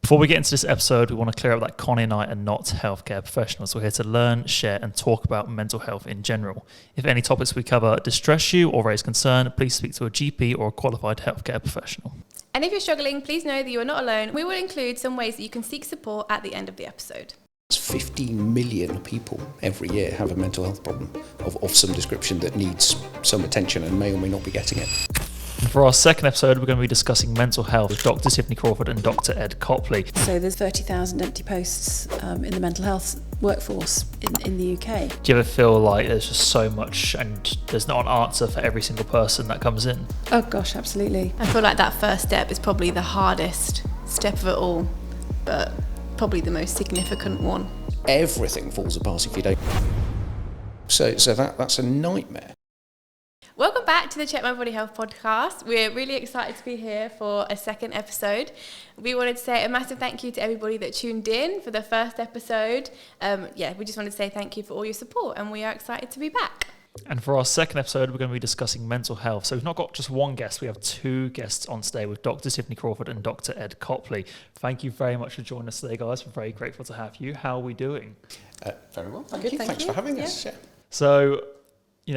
Before we get into this episode, we want to clear up that Connie and I are not healthcare professionals. We're here to learn, share and talk about mental health in general. If any topics we cover distress you or raise concern, please speak to a GP or a qualified healthcare professional. And if you're struggling, please know that you are not alone. We will include some ways that you can seek support at the end of the episode. 15 million people every year have a mental health problem of some description that needs some attention and may or may not be getting it. For our second episode, we're going to be discussing mental health with Dr. Tiffany Crawford and Dr. Ed Copley. So there's 30,000 empty posts in the mental health workforce in the UK. Do you ever feel like there's just so much and there's not an answer for every single person that comes in? Oh gosh, absolutely. I feel like that first step is probably the hardest step of it all, but probably the most significant one. Everything falls apart if you don't. So that's a nightmare. Welcome back to the Check My Body Health podcast. We're really excited to be here for a second episode. We wanted to say a massive thank you to everybody that tuned in for the first episode. We just wanted to say thank you for all your support, and we are excited to be back. And for our second episode, we're going to be discussing mental health. So we've not got just one guest, we have two guests on today with Dr. Tiffany Crawford and Dr. Ed Copley. Thank you very much for joining us today, guys. We're very grateful to have you. How are we doing? Very well, thank you. Thanks for having us. Yeah. So,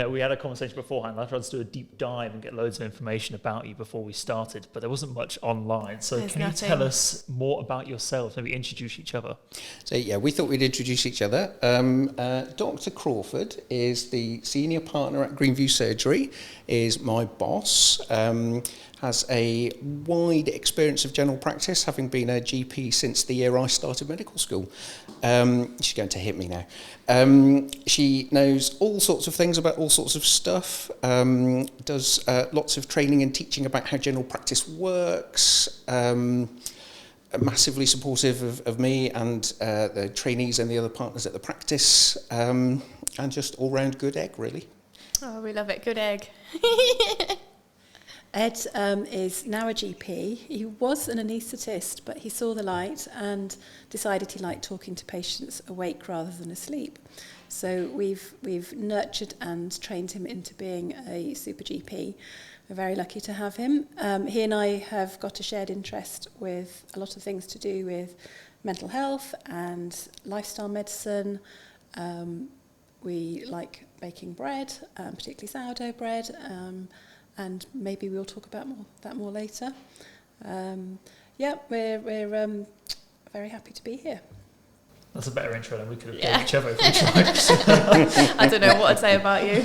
we had a conversation beforehand. I tried to do a deep dive and get loads of information about you before we started, but there wasn't much online. So There's can nothing. you tell us more about yourself? Maybe introduce each other. So we thought we'd introduce each other. Dr. Crawford is the senior partner at Greenview Surgery, is my boss, has a wide experience of general practice, having been a GP since the year I started medical school. She's going to hit me now. She knows all sorts of things about all sorts of stuff, does lots of training and teaching about how general practice works, massively supportive of me and the trainees and the other partners at the practice, and just all-round good egg, really. Oh, we love it. Good egg. Ed is now a GP. He was an anaesthetist, but he saw the light and decided he liked talking to patients awake rather than asleep. So we've nurtured and trained him into being a super GP. We're very lucky to have him. He and I have got a shared interest with a lot of things to do with mental health and lifestyle medicine. We like baking bread, particularly sourdough bread, and maybe we'll talk about that more later. We're very happy to be here. That's a better intro than we could have done each other if we tried. I don't know what I'd say about you.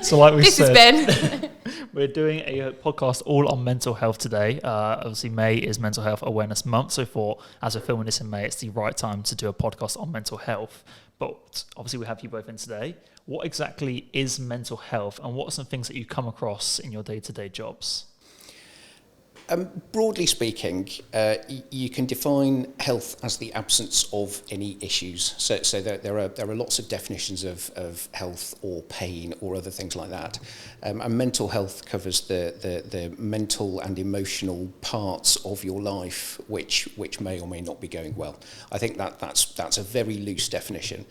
So like we This said, is Ben. we're doing a podcast all on mental health today. Obviously, May is Mental Health Awareness Month, so as we're filming this in May, it's the right time to do a podcast on mental health. But obviously, we have you both in today. What exactly is mental health, and what are some things that you come across in your day-to-day jobs? Broadly speaking, you can define health as the absence of any issues. So there are lots of definitions of health or pain or other things like that. And mental health covers the mental and emotional parts of your life which may or may not be going well. I think that's a very loose definition.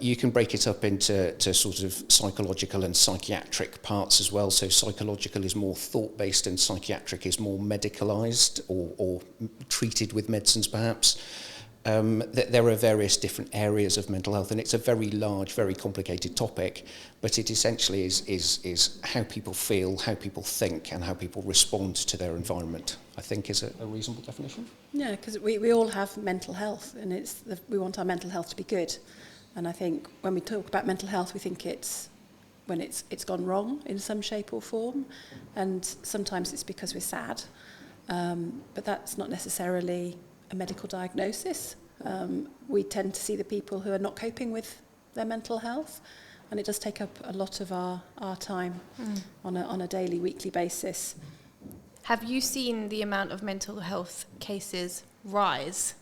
You can break it up into sort of psychological and psychiatric parts as well. So psychological is more thought-based and psychiatric is more medicalised or treated with medicines perhaps. There are various different areas of mental health, and it's a very large, very complicated topic, but it essentially is how people feel, how people think, and how people respond to their environment, I think is a reasonable definition. Yeah, because we all have mental health, and we want our mental health to be good. And I think when we talk about mental health, we think it's when it's gone wrong in some shape or form, and sometimes it's because we're sad. But that's not necessarily a medical diagnosis. We tend to see the people who are not coping with their mental health, and it does take up a lot of our time on a daily, weekly basis. Have you seen the amount of mental health cases rise?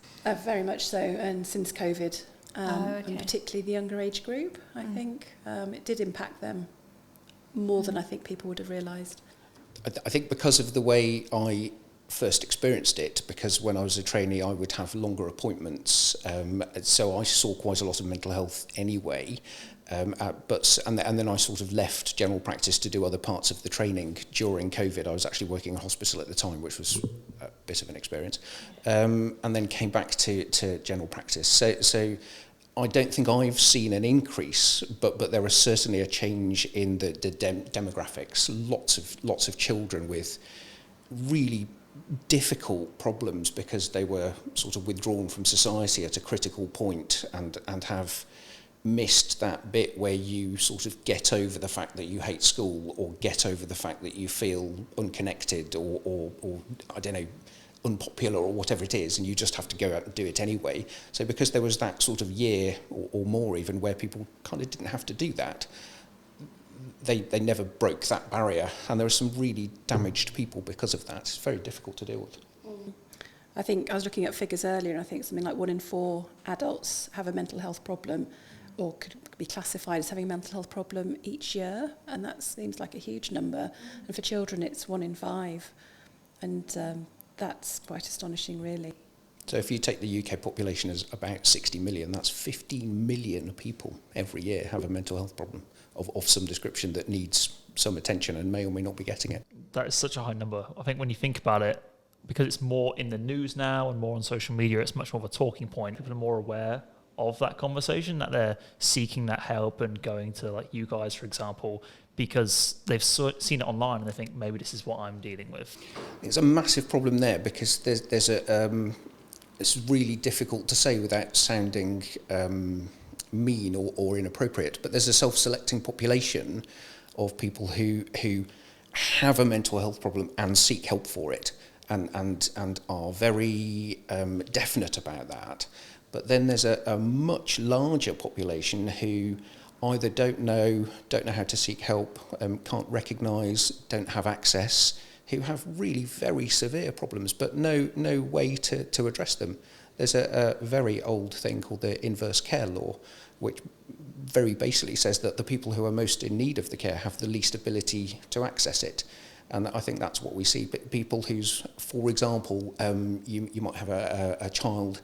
Very much so, and since COVID, Okay. and particularly the younger age group, I think it did impact them more than I think people would have realised. I think because of the way I first experienced it, because when I was a trainee I would have longer appointments, so I saw quite a lot of mental health anyway. And then I sort of left general practice to do other parts of the training during COVID. I was actually working in a hospital at the time, which was a bit of an experience, and then came back to general practice. So I don't think I've seen an increase, but there is certainly a change in the demographics. Lots of children with really difficult problems because they were sort of withdrawn from society at a critical point and have missed that bit where you sort of get over the fact that you hate school, or get over the fact that you feel unconnected or I don't know, unpopular or whatever it is, and you just have to go out and do it anyway. So because there was that sort of year or more even where people kind of didn't have to do that, they never broke that barrier, and there are some really damaged people because of that. It's very difficult to deal with. I think I was looking at figures earlier, and I think something like 1 in 4 adults have a mental health problem, or could be classified as having a mental health problem each year, and that seems like a huge number. And for children, it's 1 in 5, and that's quite astonishing, really. So if you take the UK population as about 60 million, that's 15 million people every year have a mental health problem of some description that needs some attention and may or may not be getting it. That is such a high number. I think when you think about it, because it's more in the news now and more on social media, it's much more of a talking point. People are more aware of that conversation, that they're seeking that help and going to like you guys, for example, because they've seen it online and they think maybe this is what I'm dealing with. It's a massive problem there because there's it's really difficult to say without sounding mean or inappropriate, but there's a self-selecting population of people who have a mental health problem and seek help for it and are very definite about that. But then there's a much larger population who either don't know how to seek help, can't recognise, don't have access, who have really very severe problems, but no way to address them. There's a very old thing called the inverse care law, which very basically says that the people who are most in need of the care have the least ability to access it. And I think that's what we see. People who's, for example, you might have a child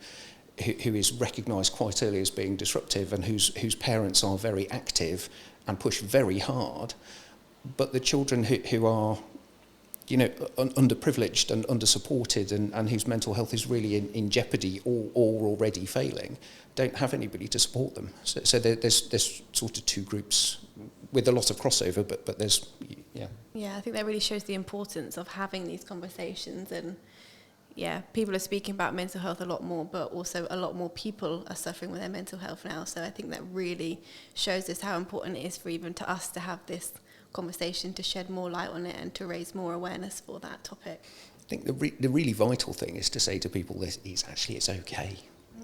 who is recognised quite early as being disruptive and whose parents are very active and push very hard, but the children who are underprivileged and undersupported and whose mental health is really in jeopardy or already failing, don't have anybody to support them. So there's sort of two groups with a lot of crossover, but there's, yeah. Yeah, I think that really shows the importance of having these conversations, and yeah, people are speaking about mental health a lot more, but also a lot more people are suffering with their mental health now. So I think that really shows us how important it is for even to us to have this conversation, to shed more light on it and to raise more awareness for that topic. I think the really vital thing is to say to people that it's okay.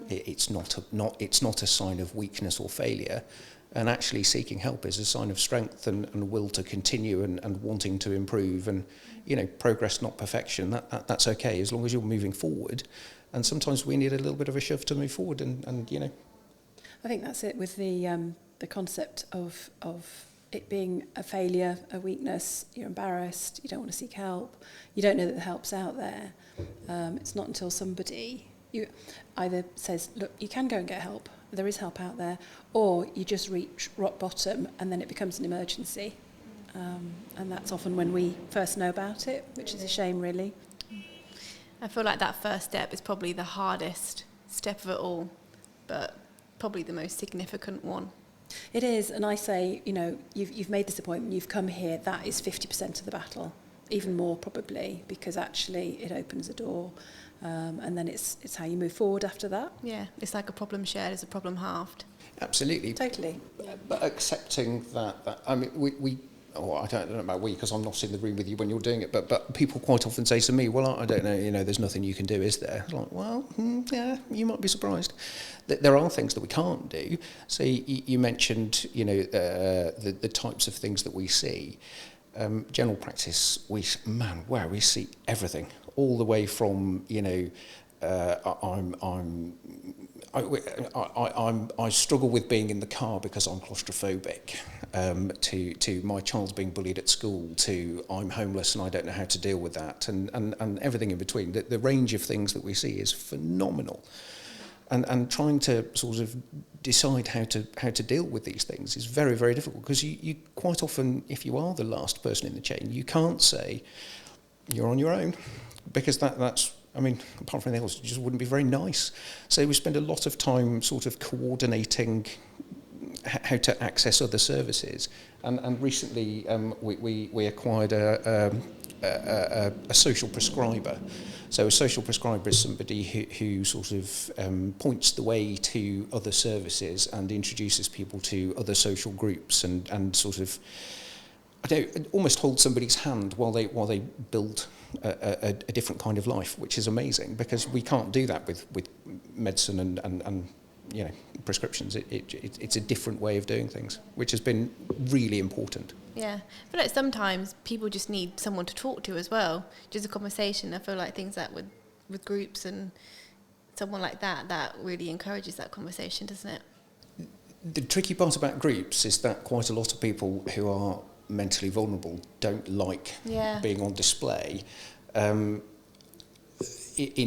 It's not a sign of weakness or failure, and actually seeking help is a sign of strength and will to continue and wanting to improve, and progress, not perfection. That's okay as long as you're moving forward. And sometimes we need a little bit of a shove to move forward, and I think that's it with the concept of it being a failure, a weakness. You're embarrassed, you don't want to seek help, you don't know that the help's out there. It's not until somebody either says, look, you can go and get help, there is help out there, or you just reach rock bottom and then it becomes an emergency. And that's often when we first know about it, which is a shame, really. I feel like that first step is probably the hardest step of it all, but probably the most significant one. It is, and I say, you've made this appointment, you've come here, that is 50% of the battle, even more probably, because actually it opens a door, and then it's how you move forward after that. Yeah, it's like a problem shared is a problem halved. Absolutely. Totally. But accepting that I mean, we I don't know about we, because I'm not in the room with you when you're doing it, but people quite often say to me, well, I don't know, there's nothing you can do, is there? I'm like, well, yeah, you might be surprised. There are things that we can't do. So you mentioned, the types of things that we see. General practice, we see everything, all the way from, I struggle with being in the car because I'm claustrophobic, to my child's being bullied at school, to I'm homeless and I don't know how to deal with that, and everything in between. The range of things that we see is phenomenal. and trying to sort of decide how to deal with these things is very, very difficult, because you quite often, if you are the last person in the chain, you can't say you're on your own, because that's, I mean, apart from anything else, it just wouldn't be very nice. So we spend a lot of time sort of coordinating how to access other services, and recently we acquired a social prescriber. So a social prescriber is somebody who sort of points the way to other services and introduces people to other social groups, and sort of, I don't, almost hold somebody's hand while they build a different kind of life, which is amazing, because we can't do that with medicine and you know, prescriptions. It's a different way of doing things, which has been really important. Yeah, I feel like sometimes people just need someone to talk to as well, just a conversation. I feel like things that with groups and someone like that really encourages that conversation, doesn't it? The tricky part about groups is that quite a lot of people who are mentally vulnerable don't like being on display. In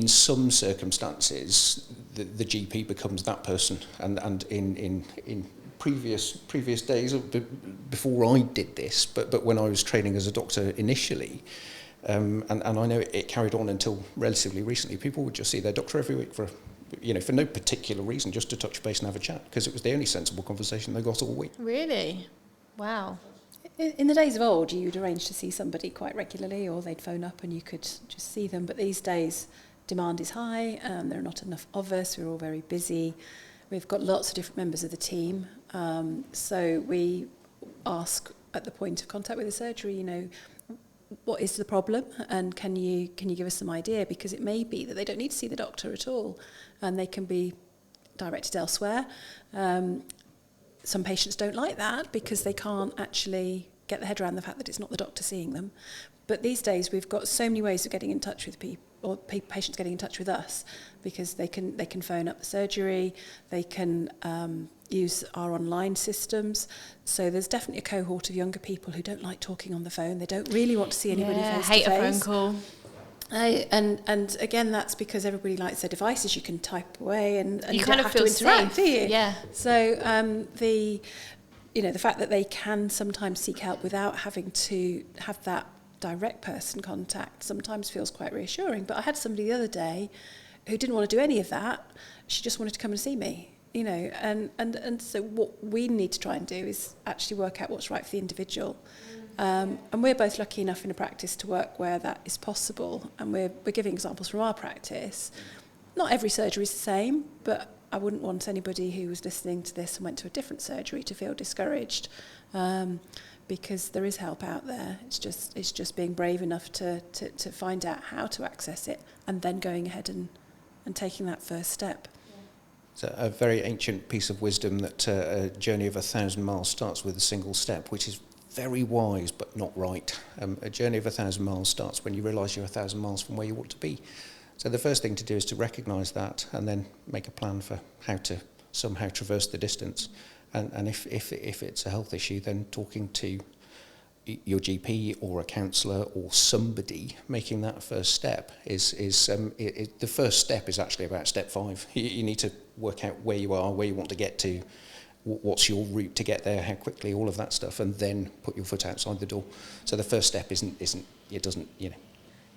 some circumstances, the GP becomes that person, and in previous days before I did this, but when I was training as a doctor initially, and I know it carried on until relatively recently, people would just see their doctor every week for no particular reason, just to touch base and have a chat, because it was the only sensible conversation they got all week. Really? Wow. In the days of old, you'd arrange to see somebody quite regularly, or they'd phone up and you could just see them. But these days, demand is high, there are not enough of us, we're all very busy. We've got lots of different members of the team, so we ask at the point of contact with the surgery, what is the problem, and can you give us some idea, because it may be that they don't need to see the doctor at all, and they can be directed elsewhere. Some patients don't like that because they can't actually get their head around the fact that it's not the doctor seeing them. But these days we've got so many ways of getting in touch with people, or patients getting in touch with us, because they can phone up the surgery, they can use our online systems. So there's definitely a cohort of younger people who don't like talking on the phone. They don't really want to see anybody face to face. Hate a phone call. And again, that's because everybody likes their devices. You can type away and you don't kind of have feel to interact, safe. do you? Yeah. So the fact that they can sometimes seek help without having to have that direct person contact sometimes feels quite reassuring. But I had somebody the other day who didn't want to do any of that. She just wanted to come and see me, and so what we need to try and do is actually work out what's right for the individual. And we're both lucky enough in a practice to work where that is possible, and we're giving examples from our practice. Not every surgery is the same, but I wouldn't want anybody who was listening to this and went to a different surgery to feel discouraged, because there is help out there. It's just being brave enough to find out how to access it, and then going ahead and taking that first step. It's a very ancient piece of wisdom that a journey of 1,000 miles starts with a single step, which is very wise but not right. A journey of 1,000 miles starts when you realise you're 1,000 miles from where you want to be. So the first thing to do is to recognise that, and then make a plan for how to somehow traverse the distance. And if it's a health issue, then talking to your GP or a counsellor or somebody, making that first step is the first step is actually about step 5. You need to work out where you are, where you want to get to, what's your route to get there, how quickly, all of that stuff, and then put your foot outside the door. So the first step doesn't.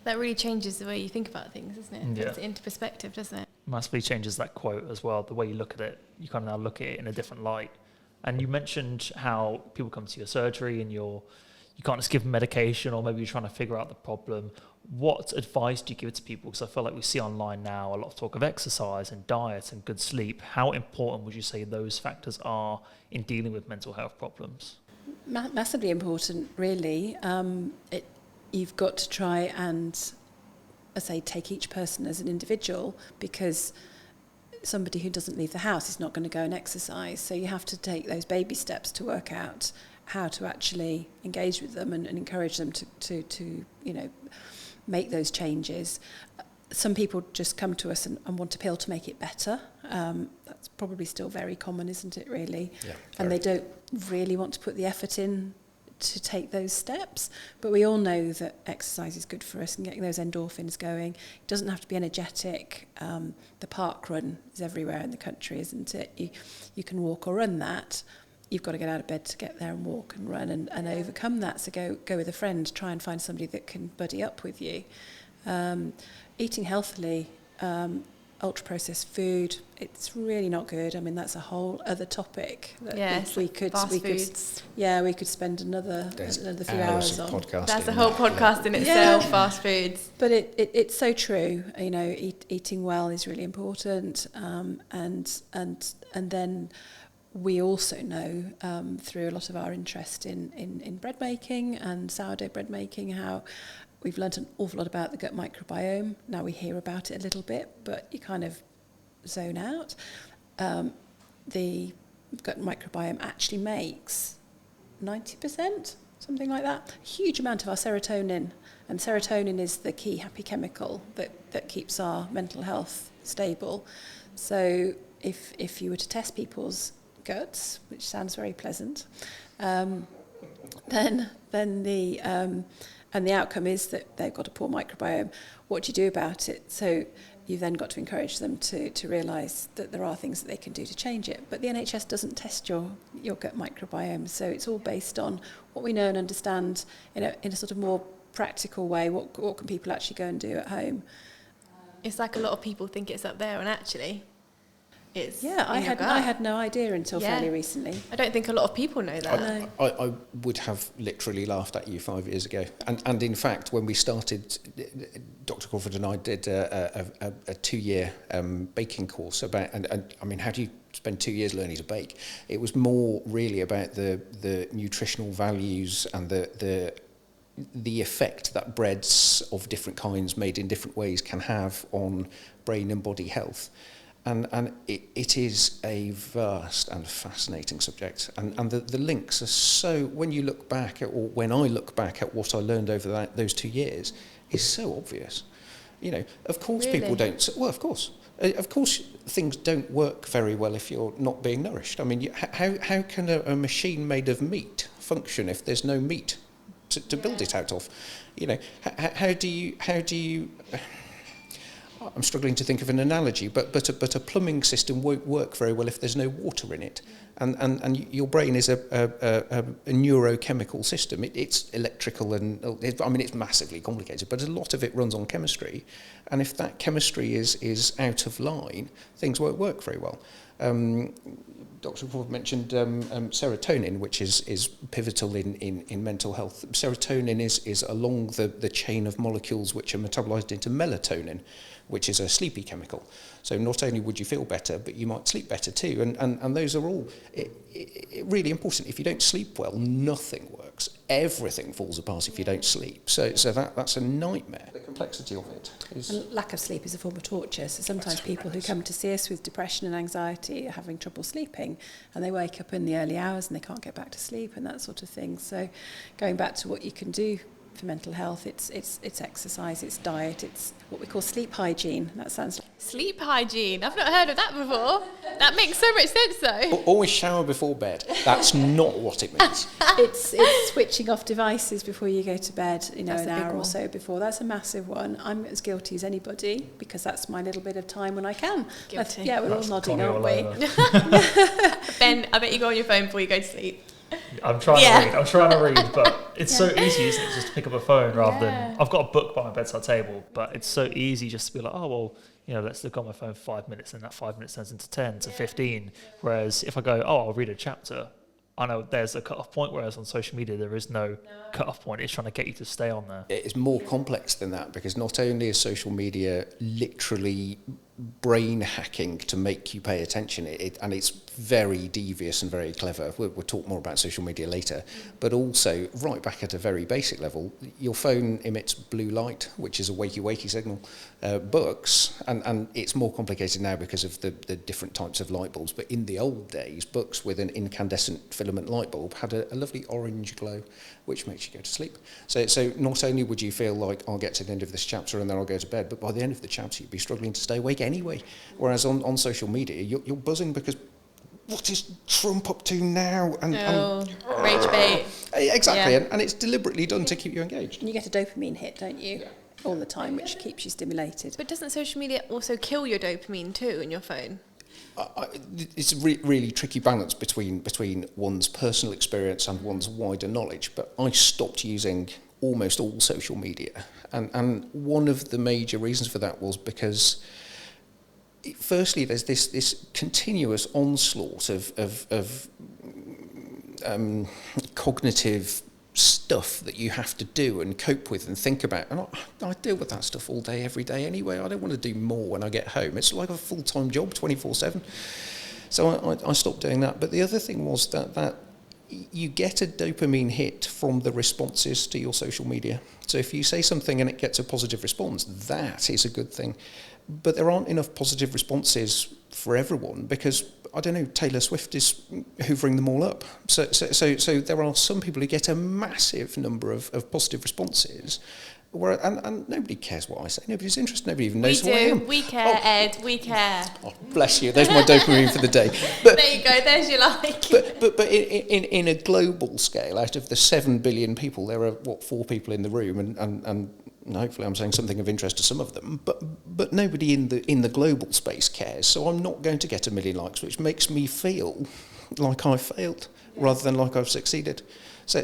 That really changes the way you think about things, doesn't it? Yeah. Puts it into perspective, doesn't it? Massively changes that quote as well. The way you look at it, you kind of now look at it in a different light. And you mentioned how people come to your surgery and you can't just give them medication, or maybe you're trying to figure out the problem. What advice do you give to people? Because I feel like we see online now a lot of talk of exercise and diet and good sleep. How important would you say those factors are in dealing with mental health problems? Massively important, really. You've got to try and, I say, take each person as an individual, because somebody who doesn't leave the house is not going to go and exercise. So you have to take those baby steps to work out how to actually engage with them and encourage them to make those changes. Some people just come to us and want a pill to make it better. That's probably still very common, isn't it, really? Yeah, and they don't really want to put the effort in to take those steps. But we all know that exercise is good for us and getting those endorphins going. It doesn't have to be energetic. The park run is everywhere in the country, isn't it? You can walk or run that. You've got to get out of bed to get there and walk and run and overcome that. So go with a friend, try and find somebody that can buddy up with you. Eating healthily, ultra-processed food, it's really not good. I mean, that's a whole other topic that we could spend another few hours on. That's a whole podcast in itself, fast foods. But it's so true. You know, eating well is really important, and then we also know through a lot of our interest in bread making and sourdough bread making how we've learnt an awful lot about the gut microbiome. Now we hear about it a little bit, but you kind of zone out. The gut microbiome actually makes 90%, something like that, a huge amount of our serotonin. And serotonin is the key happy chemical that keeps our mental health stable. So if you were to test people's guts, which sounds very pleasant, then the outcome is that they've got a poor microbiome. What do you do about it? So you've then got to encourage them to realise that there are things that they can do to change it. But the NHS doesn't test your gut microbiome, so it's all based on what we know and understand in a sort of more practical way. What can people actually go and do at home? It's like a lot of people think it's up there, and actually it's I had no idea until fairly recently. I don't think a lot of people know that. I would have literally laughed at you 5 years ago. And in fact, when we started, Dr. Crawford and I did a 2-year baking course about, and I mean, how do you spend 2 years learning to bake? It was more really about the nutritional values and the effect that breads of different kinds made in different ways can have on brain and body health. And it is a vast and fascinating subject. And the links are so, when you look back at, or when I look back at what I learned over those 2 years, is so obvious. You know, of course people don't, well, of course things don't work very well if you're not being nourished. I mean, how can a machine made of meat function if there's no meat to build it out of? You know, how do you I'm struggling to think of an analogy, but a plumbing system won't work very well if there's no water in it. And your brain is a neurochemical system. It's electrical it's massively complicated, but a lot of it runs on chemistry. And if that chemistry is out of line, things won't work very well. Dr. Crawford mentioned serotonin, which is pivotal in mental health. Serotonin is along the chain of molecules which are metabolized into melatonin, which is a sleepy chemical. So not only would you feel better, but you might sleep better too. And those are all really important. If you don't sleep well, nothing works. Everything falls apart if you don't sleep. So that's a nightmare. The complexity of it is... And lack of sleep is a form of torture. So sometimes people who come to see us with depression and anxiety are having trouble sleeping, and they wake up in the early hours and they can't get back to sleep and that sort of thing. So going back to what you can do for mental health, it's exercise, it's diet, it's what we call sleep hygiene. That sounds like... Sleep hygiene. I've not heard of that before. That makes so much sense though. Always shower before bed. That's not what it means. It's switching off devices before you go to bed, an hour or so before. That's a massive one. I'm as guilty as anybody because that's my little bit of time when I can. Guilty. We're all nodding, aren't we? Ben, I bet you go on your phone before you go to sleep. I'm trying to read, but it's so easy, isn't it, just to pick up a phone rather than... I've got a book by my bedside table, but it's so easy just to be like, oh, well, let's look on my phone for 5 minutes, and that 5 minutes turns into 10 to 15. Whereas if I go, I'll read a chapter, I know there's a cut-off point, whereas on social media there is no cut-off point. It's trying to get you to stay on there. It's more complex than that, because not only is social media literally brain hacking to make you pay attention, and it's very devious and very clever. We'll talk more about social media later, but also right back at a very basic level, your phone emits blue light, which is a wakey signal. Books, and it's more complicated now because of the different types of light bulbs, but in the old days, books with an incandescent filament light bulb had a lovely orange glow, which makes you go to sleep. So not only would you feel like, I'll get to the end of this chapter and then I'll go to bed, but by the end of the chapter you'd be struggling to stay awake anyway. Whereas on social media, you're buzzing because what is Trump up to now? Rage bait. Exactly, Yeah. and it's deliberately done to keep you engaged. And you get a dopamine hit, don't you? All the time, which keeps you stimulated. But doesn't social media also kill your dopamine too in your phone? It's a really tricky balance between one's personal experience and one's wider knowledge. But I stopped using almost all social media, and one of the major reasons for that was because, firstly, there's this continuous onslaught of cognitive stuff that you have to do and cope with and think about, and I deal with that stuff all day, every day anyway. I don't want to do more when I get home. It's like a full-time job, 24/7. So I stopped doing that. But the other thing was that you get a dopamine hit from the responses to your social media. So if you say something and it gets a positive response, that is a good thing. But there aren't enough positive responses for everyone because, I don't know, Taylor Swift is hoovering them all up. So there are some people who get a massive number of positive responses, and nobody cares what I say. Nobody's interested. Nobody even knows who I am. We care, Ed. We care. Oh, bless you. There's my dopamine for the day. But, there you go. There's your like. But in a global scale, out of the 7 billion people, there are, 4 people in the room, and hopefully I'm saying something of interest to some of them, but nobody in the global space cares, so I'm not going to get 1 million likes, which makes me feel like I've failed rather than like I've succeeded. So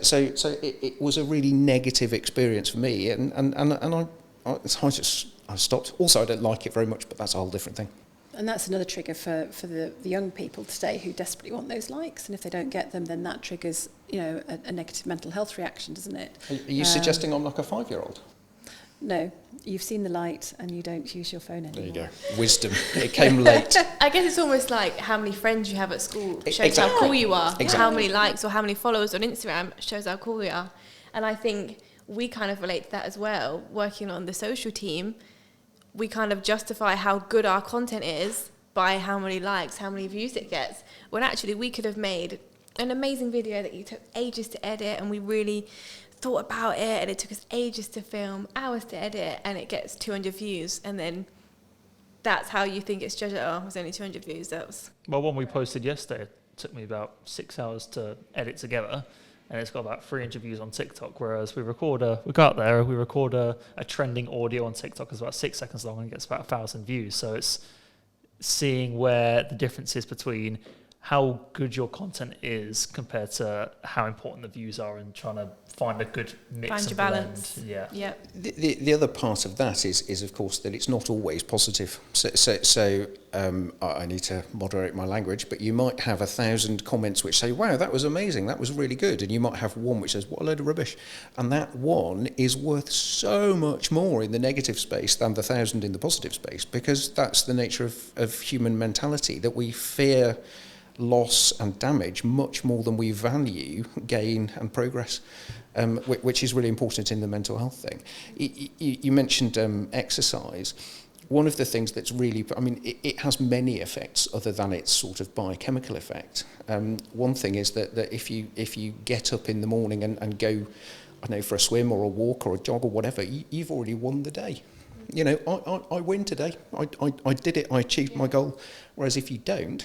it was a really negative experience for me, and I stopped. Also, I don't like it very much, but that's a whole different thing. And that's another trigger for the young people today who desperately want those likes, and if they don't get them, then that triggers, a negative mental health reaction, doesn't it? Are you suggesting I'm like a 5-year-old? No, you've seen the light and you don't use your phone anymore. There you go. Wisdom. It came late. I guess it's almost like how many friends you have at school shows Exactly. how cool you are. Exactly. How many likes or how many followers on Instagram shows how cool you are. And I think we kind of relate to that as well. Working on the social team, we kind of justify how good our content is by how many likes, how many views it gets. When actually we could have made an amazing video that you took ages to edit, and we really thought about it, and it took us ages to film, hours to edit, and it gets 200 views, and then that's how you think it's judged. Oh, it was only 200 views. Well, one we posted yesterday, it took me about 6 hours to edit together, and it's got about 300 views on TikTok, whereas we record a trending audio on TikTok is about 6 seconds long and it gets about 1,000 views. So it's seeing where the difference is between how good your content is compared to how important the views are, and trying to find a good mix Find and your blend. balance. Yeah. The other part of that is of course that it's not always positive. So I need to moderate my language, but you might have 1,000 comments which say, "Wow, that was amazing, that was really good," and you might have one which says, "What a load of rubbish," and that one is worth so much more in the negative space than the 1,000 in the positive space, because that's the nature of human mentality, that we fear loss and damage much more than we value gain and progress, which is really important in the mental health thing. You mentioned exercise. One of the things that's really, it has many effects other than its sort of biochemical effect. One thing is that if you get up in the morning and go, I don't know, for a swim or a walk or a jog or whatever, you've already won the day. I win today. I did it. I achieved my goal. Whereas if you don't,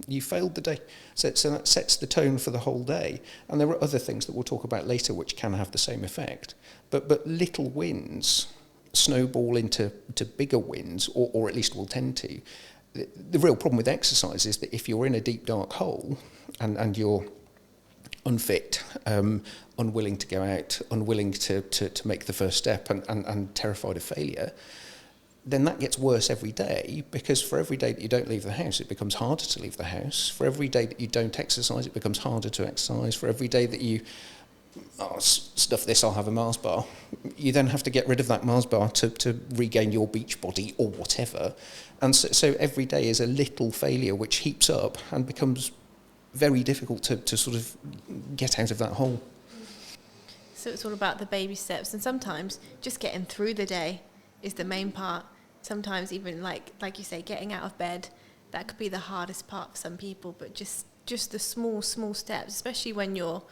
you failed the day. So that sets the tone for the whole day. And there are other things that we'll talk about later which can have the same effect. But little wins snowball into bigger wins, or at least will tend to. The real problem with exercise is that if you're in a deep, dark hole and you're unfit, unwilling to go out, unwilling to make the first step, and terrified of failure, then that gets worse every day, because for every day that you don't leave the house, it becomes harder to leave the house. For every day that you don't exercise, it becomes harder to exercise. For every day that you stuff this, I'll have a Mars bar, you then have to get rid of that Mars bar to regain your beach body or whatever. And so every day is a little failure which heaps up and becomes very difficult to sort of get out of that hole. So it's all about the baby steps, and sometimes just getting through the day is the main part. Sometimes even like you say, getting out of bed, that could be the hardest part for some people, but just the small steps, especially when you're,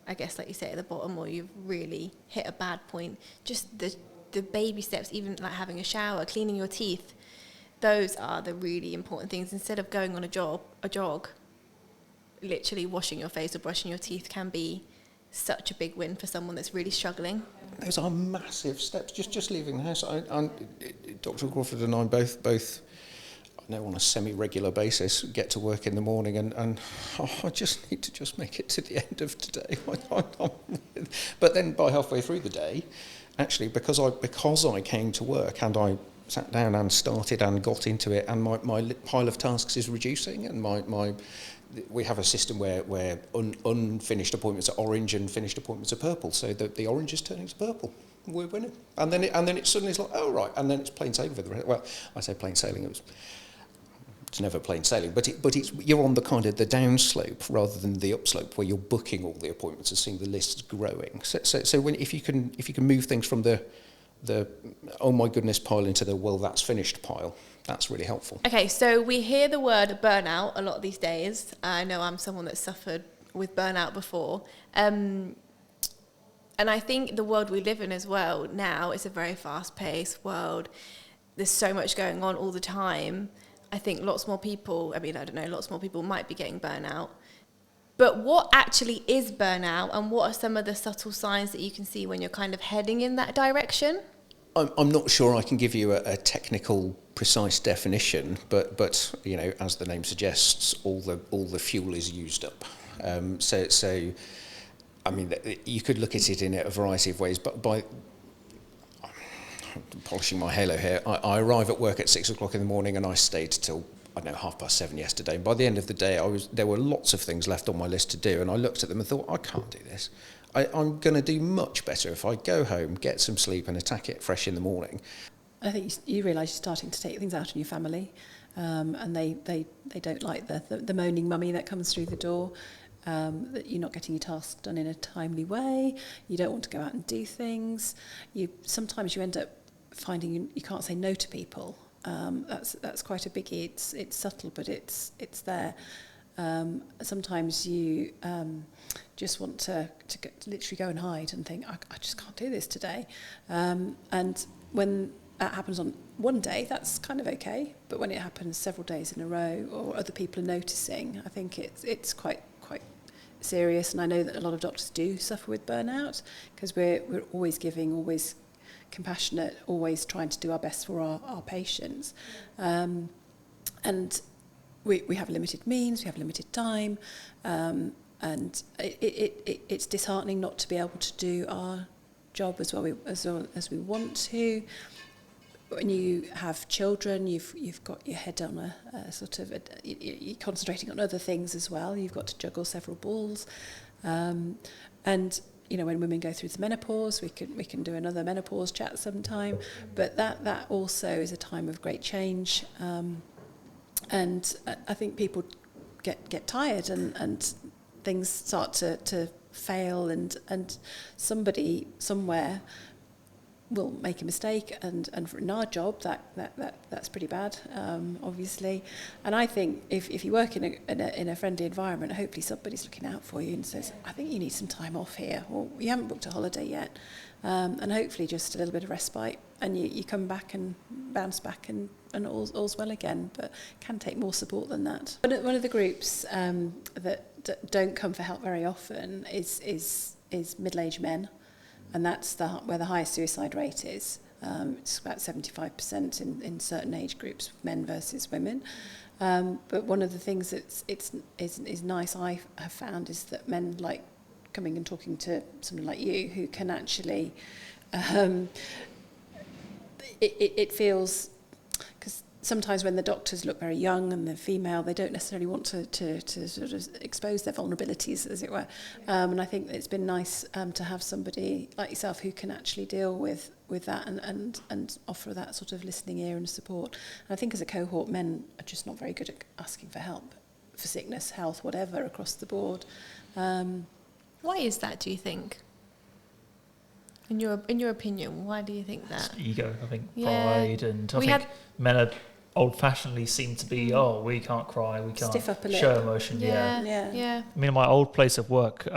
I guess, like you say, at the bottom, or you've really hit a bad point, just the baby steps, even like having a shower, cleaning your teeth, those are the really important things. Instead of going on a jog, literally washing your face or brushing your teeth can be such a big win for someone that's really struggling. Those are massive steps. Just leaving the house. Dr. Crawford and I both, I know on a semi-regular basis, get to work in the morning, and I just need to just make it to the end of today. But then by halfway through the day, actually, because I came to work and I sat down and started and got into it, and my pile of tasks is reducing, and we have a system where unfinished appointments are orange and finished appointments are purple. So the orange is turning to purple. We're winning. And then it suddenly is like, oh right, and then it's plain sailing for the rest. Well, I say plain sailing. It's never plain sailing, but it's you're on the kind of the downslope rather than the upslope, where you're booking all the appointments and seeing the lists growing. So if you can move things from the oh my goodness pile into the well that's finished pile, that's really helpful. Okay, so we hear the word burnout a lot these days. I know I'm someone that's suffered with burnout before. And I think the world we live in as well now is a very fast-paced world. There's so much going on all the time. I think lots more people might be getting burnout. But what actually is burnout, and what are some of the subtle signs that you can see when you're kind of heading in that direction? I'm not sure I can give you a technical, precise definition, but you know, as the name suggests, all the fuel is used up. So I mean, you could look at it in a variety of ways, but by polishing my halo here, I arrive at work at 6 o'clock in the morning and I stayed till, I don't know, 7:30 yesterday. And by the end of the day, there were lots of things left on my list to do, and I looked at them and thought, I can't do this. I'm going to do much better if I go home, get some sleep, and attack it fresh in the morning. I think you realise you're starting to take things out on your family, and they don't like the moaning mummy that comes through the door, that you're not getting your tasks done in a timely way. You don't want to go out and do things. Sometimes you end up finding you can't say no to people. That's quite a biggie. It's subtle, but it's there. Sometimes you just want to literally go and hide and think, I just can't do this today. And when that happens on one day, that's kind of okay. But when it happens several days in a row, or other people are noticing, I think it's quite serious. And I know that a lot of doctors do suffer with burnout, because we're always giving, always compassionate, always trying to do our best for our patients. And we have limited means, we have limited time, and it's disheartening not to be able to do our job as well as we want to. When you have children, you've got your head on a sort of you're concentrating on other things as well. You've got to juggle several balls, and you know, when women go through the menopause, we can do another menopause chat sometime. But that also is a time of great change. And I think people get tired and things start to fail, and somebody somewhere will make a mistake, and in our job that's pretty bad, obviously. And I think if you work in a friendly environment, hopefully somebody's looking out for you and says, I think you need some time off here, or you haven't booked a holiday yet, and hopefully just a little bit of respite, and you come back and bounce back and all's well again. But it can take more support than that. One of the groups that don't come for help very often is middle-aged men. And that's where the highest suicide rate is. It's about 75% in certain age groups, men versus women. But one of the things that's is nice I have found is that men like coming and talking to someone like you, who can actually, it feels, because sometimes when the doctors look very young and they're female, they don't necessarily want to sort of expose their vulnerabilities, as it were. And I think it's been nice to have somebody like yourself who can actually deal with that and offer that sort of listening ear and support. And I think as a cohort, men are just not very good at asking for help, for sickness, health, whatever, across the board. Why is that, do you think? In your opinion, why do you think that? It's ego, I think, pride, and I think men are old-fashionedly seem to be, we can't cry, we can't stiff upper lip. show emotion. Yeah. I mean, in my old place of work,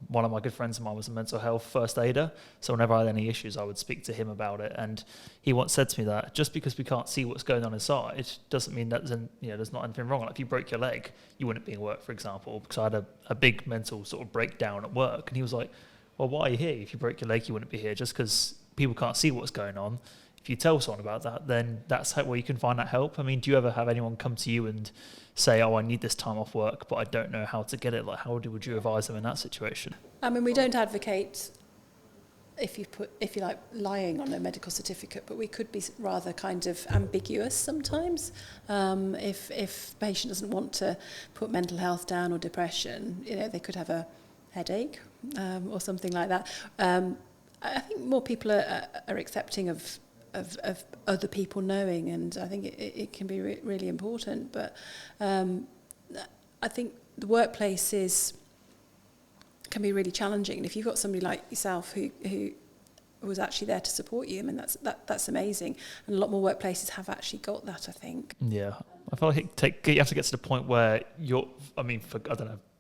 one of my good friends of mine was a mental health first aider. So whenever I had any issues, I would speak to him about it. And he once said to me that just because we can't see what's going on inside doesn't mean that there's not anything wrong. Like if you broke your leg, you wouldn't be in work, for example, because I had a big mental sort of breakdown at work. And he was like, well, why are you here? If you broke your leg, you wouldn't be here. Just because people can't see what's going on. If you tell someone about that, then that's where you can find that help. I mean, do you ever have anyone come to you and say, oh, I need this time off work, but I don't know how to get it? Like, how would you advise them in that situation? I mean, we don't advocate, if you like, lying on a medical certificate, but we could be rather kind of ambiguous sometimes. If a patient doesn't want to put mental health down or depression, they could have a headache or something like that. I think more people are accepting of other people knowing, and I think it can be really important. But I think the workplaces can be really challenging. And if you've got somebody like yourself who was actually there to support you, I mean, that's amazing. And a lot more workplaces have actually got that, I think. Yeah, I feel like you have to get to the point where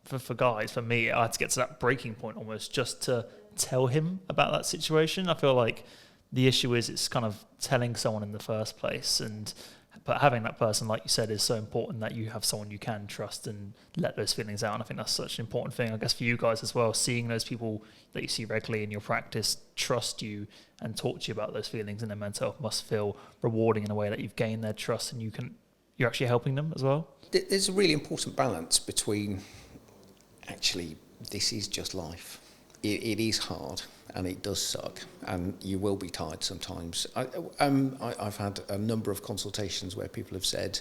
for guys, for me, I had to get to that breaking point almost just to tell him about that situation. I feel like the issue is it's kind of telling someone in the first place, but having that person, like you said, is so important that you have someone you can trust and let those feelings out. And I think that's such an important thing, I guess, for you guys as well, seeing those people that you see regularly in your practice trust you and talk to you about those feelings in their mental health must feel rewarding in a way that you've gained their trust and you're actually helping them as well. There's a really important balance between, actually, this is just life. It is hard and it does suck and you will be tired sometimes. I've had a number of consultations where people have said,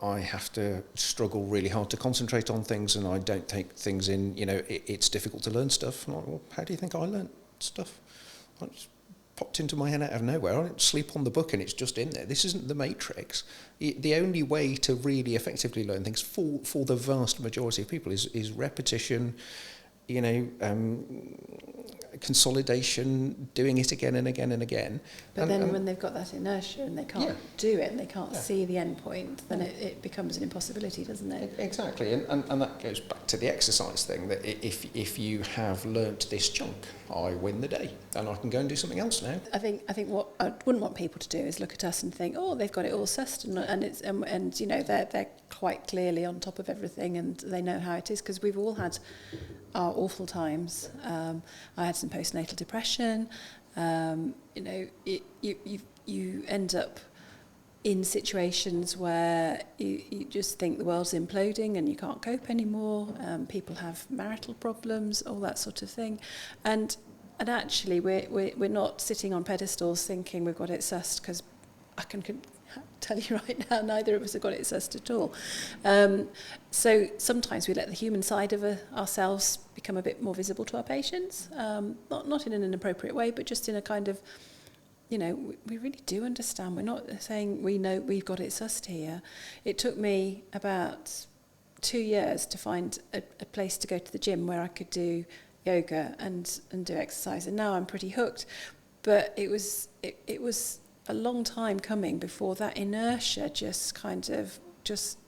I have to struggle really hard to concentrate on things and I don't take things in, it's difficult to learn stuff. And I'm like, well, how do you think I learnt stuff? I just popped into my head out of nowhere. I don't sleep on the book and it's just in there. This isn't the Matrix. The only way to really effectively learn things for the vast majority of people is repetition, consolidation, doing it again and again and again. But then when they've got that inertia and they can't do it and they can't see the end point, then it becomes an impossibility, doesn't it? Exactly, and that goes back to the exercise thing, that if you have learnt this chunk, I win the day and I can go and do something else now. I think what I wouldn't want people to do is look at us and think, oh, they've got it all sussed and they're quite clearly on top of everything and they know how it is, because we've all had our awful times. I had some postnatal depression. You end up in situations where you just think the world's imploding and you can't cope anymore. People have marital problems, all that sort of thing, and actually we're not sitting on pedestals thinking we've got it sussed, because I can tell you right now, neither of us have got it sussed at all. So sometimes we let the human side of ourselves become a bit more visible to our patients, not in an inappropriate way, but just in a kind of, we really do understand. We're not saying we know we've got it sussed here. It took me about 2 years to find a place to go to the gym where I could do yoga and do exercise, and now I'm pretty hooked. But it was a long time coming before that inertia just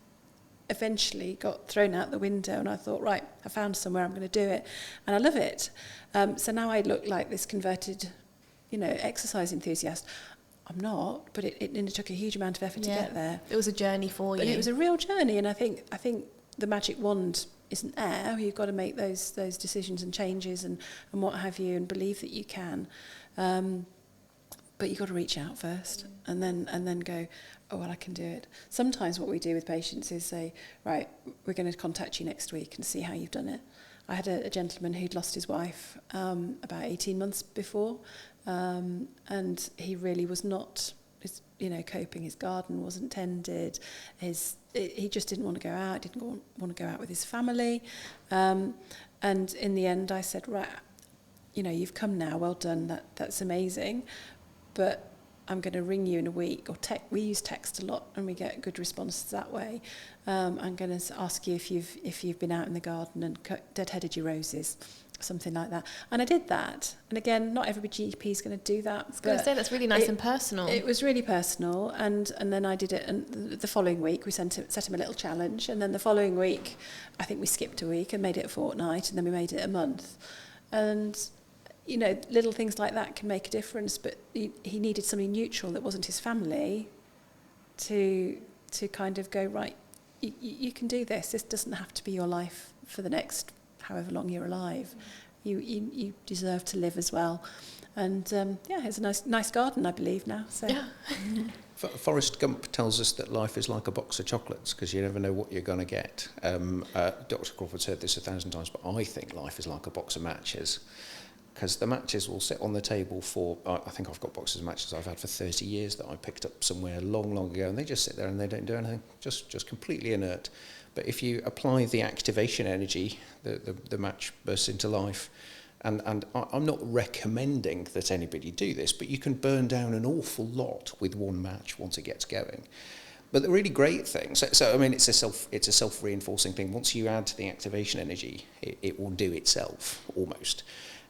eventually got thrown out the window, and I thought, right, I found somewhere, I'm going to do it, and I love it. So now I look like this converted, exercise enthusiast. I'm not, but it took a huge amount of effort to get there. It was a journey for you. And it was a real journey, and I think the magic wand isn't there. You've got to make those decisions and changes and what have you, and believe that you can. But you've got to reach out first and then go, oh, well, I can do it. Sometimes what we do with patients is say, right, we're going to contact you next week and see how you've done it. I had a gentleman who'd lost his wife about 18 months before, and he really was not, coping. His garden wasn't tended. He just didn't want to go out, didn't want to go out with his family. And in the end, I said, right, you've come now, well done, that's amazing. But I'm going to ring you in a week, or we use text a lot and we get good responses that way. I'm going to ask you if you've been out in the garden and deadheaded your roses, something like that. And I did that. And again, not every GP is going to do that. I was going to say, that's really nice and personal. It was really personal. And then I did it. And the following week, we set him a little challenge. And then the following week, I think we skipped a week and made it a fortnight. And then we made it a month. And, you know, little things like that can make a difference. But he needed something neutral that wasn't his family to kind of go, right, you can do this. This doesn't have to be your life for the next however long you're alive. You deserve to live as well. And it's a nice garden, I believe, now. So. Yeah. Forrest Gump tells us that life is like a box of chocolates because you never know what you're going to get. Dr. Crawford's heard this 1,000 times, but I think life is like a box of matches, because the matches will sit on the table for, I think I've got boxes of matches I've had for 30 years that I picked up somewhere long, long ago, and they just sit there and they don't do anything, just completely inert. But if you apply the activation energy, the match bursts into life. And I'm not recommending that anybody do this, but you can burn down an awful lot with one match once it gets going. But the really great thing, so I mean, it's a self-reinforcing thing. Once you add the activation energy, it will do itself almost.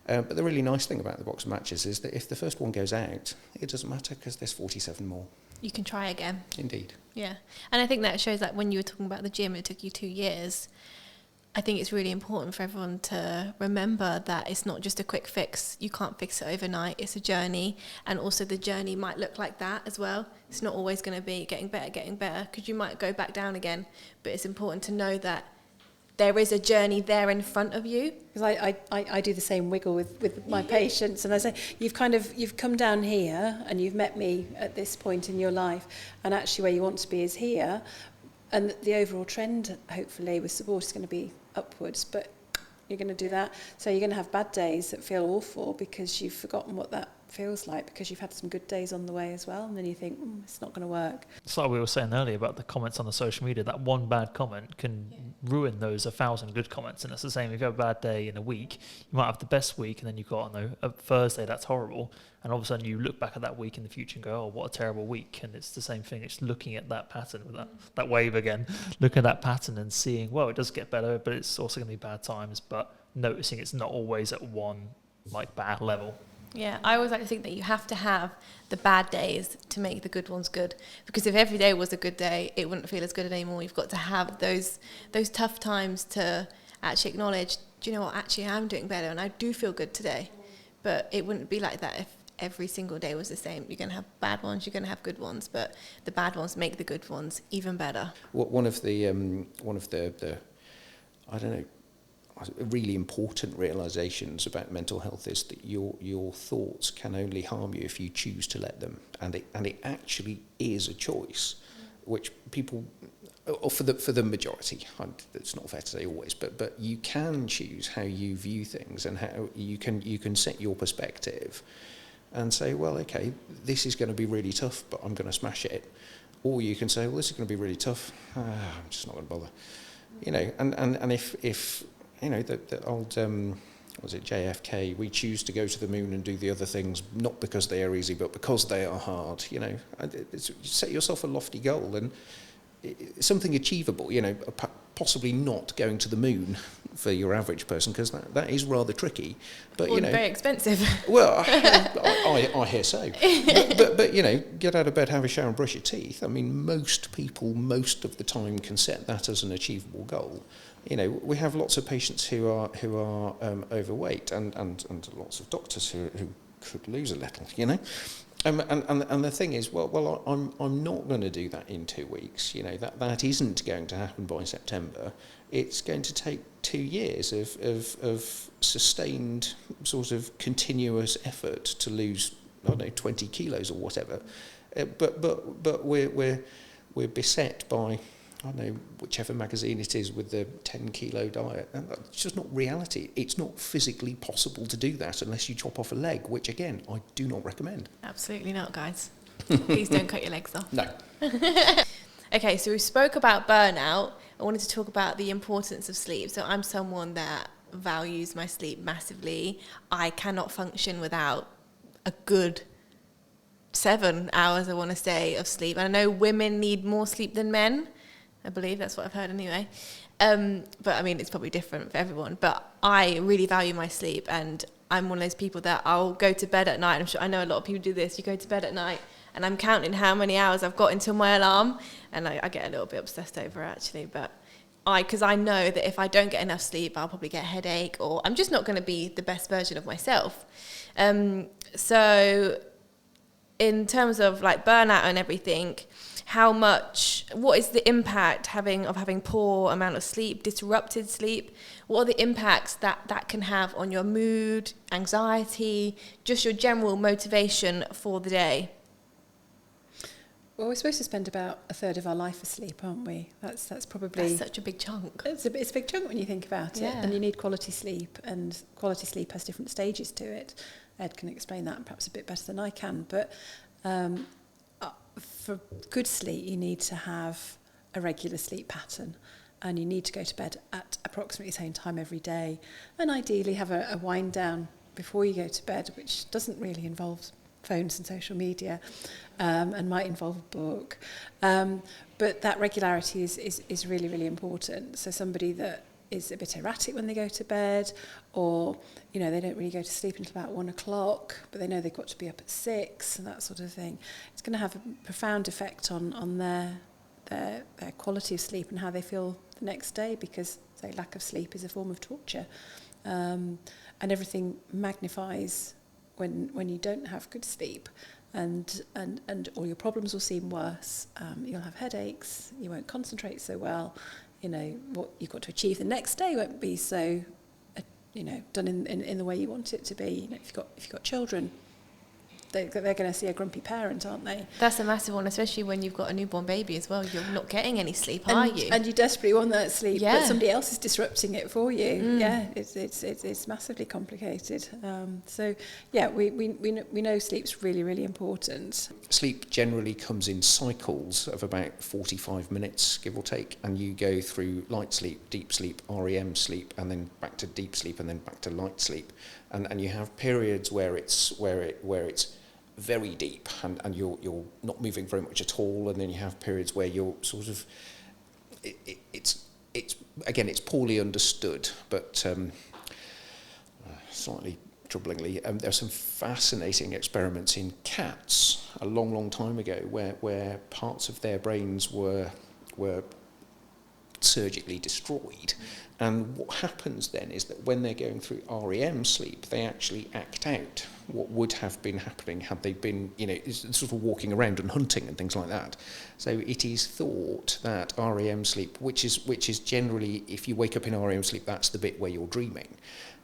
But the really nice thing about the box of matches is that if the first one goes out, it doesn't matter because there's 47 more. You can try again. Indeed. Yeah. And I think that shows that when you were talking about the gym, it took you 2 years. I think it's really important for everyone to remember that it's not just a quick fix. You can't fix it overnight. It's a journey. And also the journey might look like that as well. It's not always going to be getting better, because you might go back down again. But it's important to know that there is a journey there in front of you. Because I do the same wiggle with my patients, and I say, you've come down here and you've met me at this point in your life, and actually where you want to be is here, and the overall trend, hopefully, with support is going to be upwards, but you're going to do that. So you're going to have bad days that feel awful because you've forgotten what that feels like, because you've had some good days on the way as well, and then you think, it's not going to work. It's like we were saying earlier about the comments on the social media. That one bad comment can ruin those 1,000 good comments, and it's the same. If you have a bad day in a week, you might have the best week, and then you've got, a Thursday that's horrible, and all of a sudden you look back at that week in the future and go, oh, what a terrible week. And it's the same thing. It's looking at that pattern, with that wave again, looking at that pattern and seeing, well, it does get better, but it's also going to be bad times, but noticing it's not always at one bad level. Yeah, I always like to think that you have to have the bad days to make the good ones good. Because if every day was a good day, it wouldn't feel as good anymore. You've got to have those tough times to actually acknowledge, do you know what, actually I'm doing better and I do feel good today. But it wouldn't be like that if every single day was the same. You're going to have bad ones, you're going to have good ones, but the bad ones make the good ones even better. One of the I don't know, really important realizations about mental health is that your thoughts can only harm you if you choose to let them, and it actually is a choice, which people, or for the majority, it's not fair to say always, but you can choose how you view things and how you can set your perspective and say, well, okay, this is going to be really tough, but I'm going to smash it. Or you can say, well, this is going to be really tough, I'm just not going to bother. And if the old, was it JFK, we choose to go to the moon and do the other things, not because they are easy, but because they are hard, set yourself a lofty goal and something achievable, possibly not going to the moon for your average person, because that is rather tricky. But very expensive. Well, I hear so. But get out of bed, have a shower, and brush your teeth. I mean, most people, most of the time, can set that as an achievable goal. We have lots of patients who are overweight, and lots of doctors who could lose a little. And the thing is, well, I'm not going to do that in 2 weeks. That isn't going to happen by September. It's going to take 2 years of sustained sort of continuous effort to lose, 20 kilos or whatever. But we're beset by, whichever magazine it is with the 10 kilo diet. And that's just not reality. It's not physically possible to do that unless you chop off a leg, which again, I do not recommend. Absolutely not, guys. Please don't cut your legs off. No. Okay, so we spoke about burnout. I wanted to talk about the importance of sleep. So I'm someone that values my sleep massively. I cannot function without a good 7 hours, I want to say, of sleep. And I know women need more sleep than men. I believe that's what I've heard anyway. But I mean, it's probably different for everyone. But I really value my sleep, and I'm one of those people that I'll go to bed at night. I'm sure I know a lot of people do this. You go to bed at night, and I'm counting how many hours I've got until my alarm, and I get a little bit obsessed over it, actually. But because I know that if I don't get enough sleep, I'll probably get a headache, or I'm just not going to be the best version of myself. So in terms of like burnout and everything, what is the impact of having poor amount of sleep, disrupted sleep? What are the impacts that can have on your mood, anxiety, just your general motivation for the day? Well, we're supposed to spend about a third of our life asleep, aren't we? That's probably... That's such a big chunk. It's a big chunk when you think about it. And you need quality sleep, and quality sleep has different stages to it. Ed can explain that perhaps a bit better than I can. But for good sleep, you need to have a regular sleep pattern, and you need to go to bed at approximately the same time every day, and ideally have a wind down before you go to bed, which doesn't really involve phones and social media, and might involve a book. But that regularity is really, really important. So somebody that is a bit erratic when they go to bed, or they don't really go to sleep until about 1 o'clock, but they know they've got to be up at 6 and that sort of thing, it's going to have a profound effect on their quality of sleep and how they feel the next day, because lack of sleep is a form of torture, and everything magnifies when you don't have good sleep, and all your problems will seem worse. You'll have headaches, you won't concentrate so well, what you've got to achieve the next day won't be so done in the way you want it to be. If you've got children, they're going to see a grumpy parent, aren't they? That's a massive one, especially when you've got a newborn baby as well. You're not getting any sleep, are you? And you desperately want that sleep, but somebody else is disrupting it for you. It's massively complicated. We know sleep's really, really important. Sleep generally comes in cycles of about 45 minutes, give or take, and you go through light sleep, deep sleep, REM sleep, and then back to deep sleep, and then back to light sleep. And you have periods where it's very deep and you're not moving very much at all, and then you have periods where you're sort of it's poorly understood, but slightly troublingly, there are some fascinating experiments in cats a long time ago where parts of their brains were surgically destroyed. And what happens then is that when they're going through REM sleep, they actually act out what would have been happening had they been, sort of walking around and hunting and things like that. So it is thought that REM sleep, which is generally, if you wake up in REM sleep, that's the bit where you're dreaming.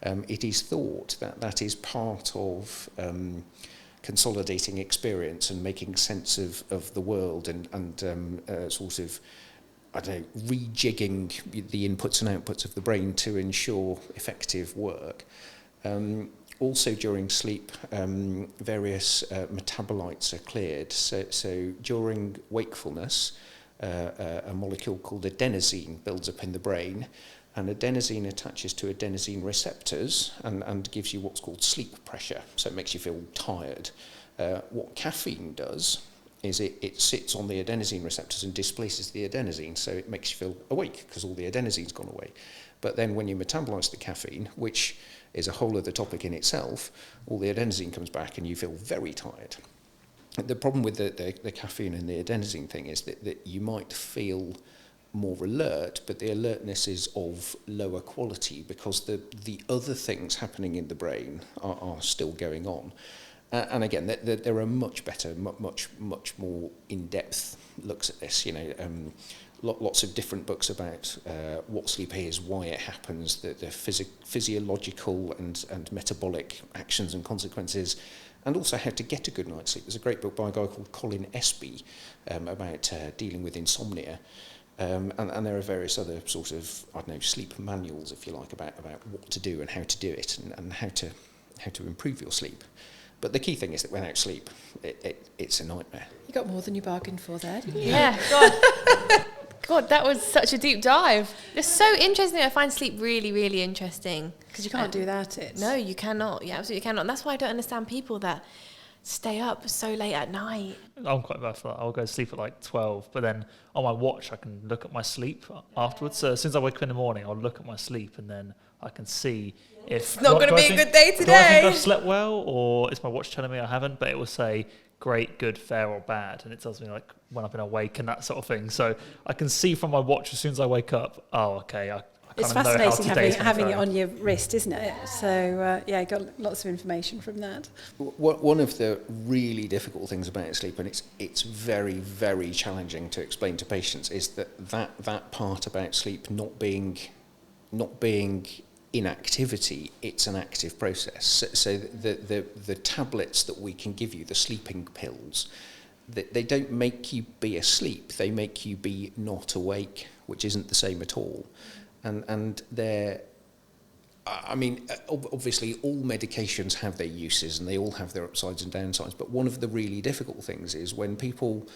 It is thought that is part of consolidating experience and making sense of the world and sort of, rejigging the inputs and outputs of the brain to ensure effective work. Also during sleep, various metabolites are cleared. So during wakefulness, a molecule called adenosine builds up in the brain, and adenosine attaches to adenosine receptors and gives you what's called sleep pressure. So it makes you feel tired. What caffeine does is it sits on the adenosine receptors and displaces the adenosine, so it makes you feel awake because all the adenosine's gone away. But then when you metabolize the caffeine, which is a whole other topic in itself, all the adenosine comes back and you feel very tired. The problem with the caffeine and the adenosine thing is that you might feel more alert, but the alertness is of lower quality because the other things happening in the brain are still going on. And again, there are much better, much more in-depth looks at this. Lots of different books about what sleep is, why it happens, the physiological and metabolic actions and consequences, and also how to get a good night's sleep. There's a great book by a guy called Colin Espy about dealing with insomnia. And there are various other sort of, sleep manuals, if you like, about what to do and how to do it and how to improve your sleep. But the key thing is that without sleep, it's a nightmare. You got more than you bargained for there, didn't you? Yeah, God, that was such a deep dive. It's so interesting. I find sleep really, really interesting. Because you can't do without it. No, you cannot. You absolutely cannot. And that's why I don't understand people that stay up so late at night? I'm quite bad for that. I'll go to sleep at like 12, but then on my watch I can look at my sleep afterwards. So as soon as I wake up in the morning, I'll look at my sleep and then I can see if It's not going to be a good day do I think today. I've slept well, or is my watch telling me I haven't? But it will say great, good, fair, or bad, and it tells me like when I've been awake and that sort of thing. So I can see from my watch as soon as I wake up. Oh, okay. I It's kind of know how fascinating having it going. on your wrist, isn't it? So, yeah, I got lots of information from that. One of the really difficult things about sleep, and it's very, very challenging to explain to patients, is that part about sleep not being inactivity, it's an active process. So the tablets that we can give you, the sleeping pills, they don't make you be asleep, they make you be not awake, which isn't the same at all. And they're, I mean, obviously all medications have their uses and they all have their upsides and downsides, but one of the really difficult things is when people,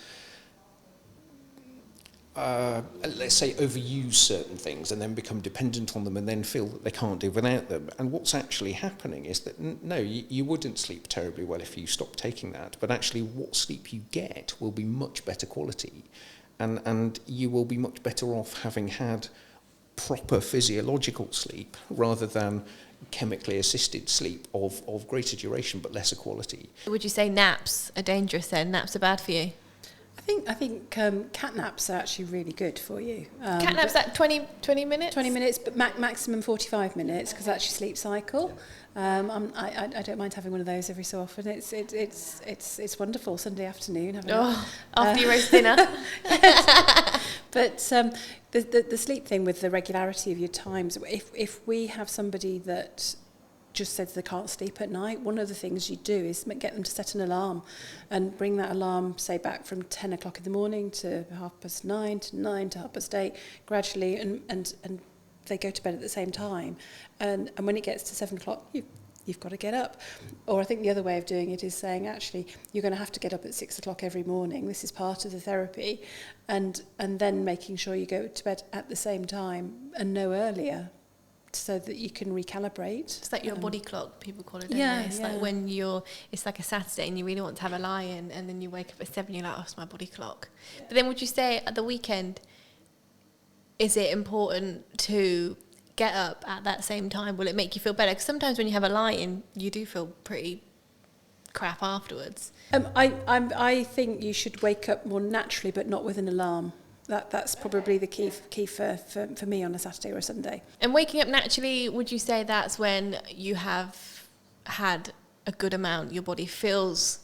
let's say, overuse certain things and then become dependent on them and then feel that they can't do without them. And what's actually happening is that, no, you wouldn't sleep terribly well if you stopped taking that, but actually what sleep you get will be much better quality, and you will be much better off having had proper physiological sleep rather than chemically assisted sleep of greater duration but lesser quality. Would you say naps are dangerous then? Naps are bad for you? I think catnaps are actually really good for you. Catnaps at 20 minutes? 20 minutes, but maximum 45 minutes, because that's your sleep cycle. I don't mind having one of those every so often. It's wonderful Sunday afternoon. After your roast dinner. But the sleep thing with the regularity of your times, if we have somebody that just says they can't sleep at night, one of the things you do is get them to set an alarm and bring that alarm, say, back from 10 o'clock in the morning to 9:30 to 9 to 8:30, gradually, and they go to bed at the same time. And when it gets to 7 o'clock, you've got to get up. Or I think the other way of doing it is saying, actually, you're going to have to get up at 6 o'clock every morning. This is part of the therapy. And then making sure you go to bed at the same time and no earlier, so that you can recalibrate. It's like your body clock, people call it, don't yeah, they? It's like when it's like a Saturday and you really want to have a lie-in, and then you wake up at 7 and you're like, oh, it's my body clock. But then would you say at the weekend, is it important to get up at that same time? Will it make you feel better? Because sometimes when you have a lie-in, you do feel pretty crap afterwards. I think you should wake up more naturally, but not with an alarm. That's probably the key for me on a Saturday or a Sunday. And waking up naturally, would you say that's when you have had a good amount, your body feels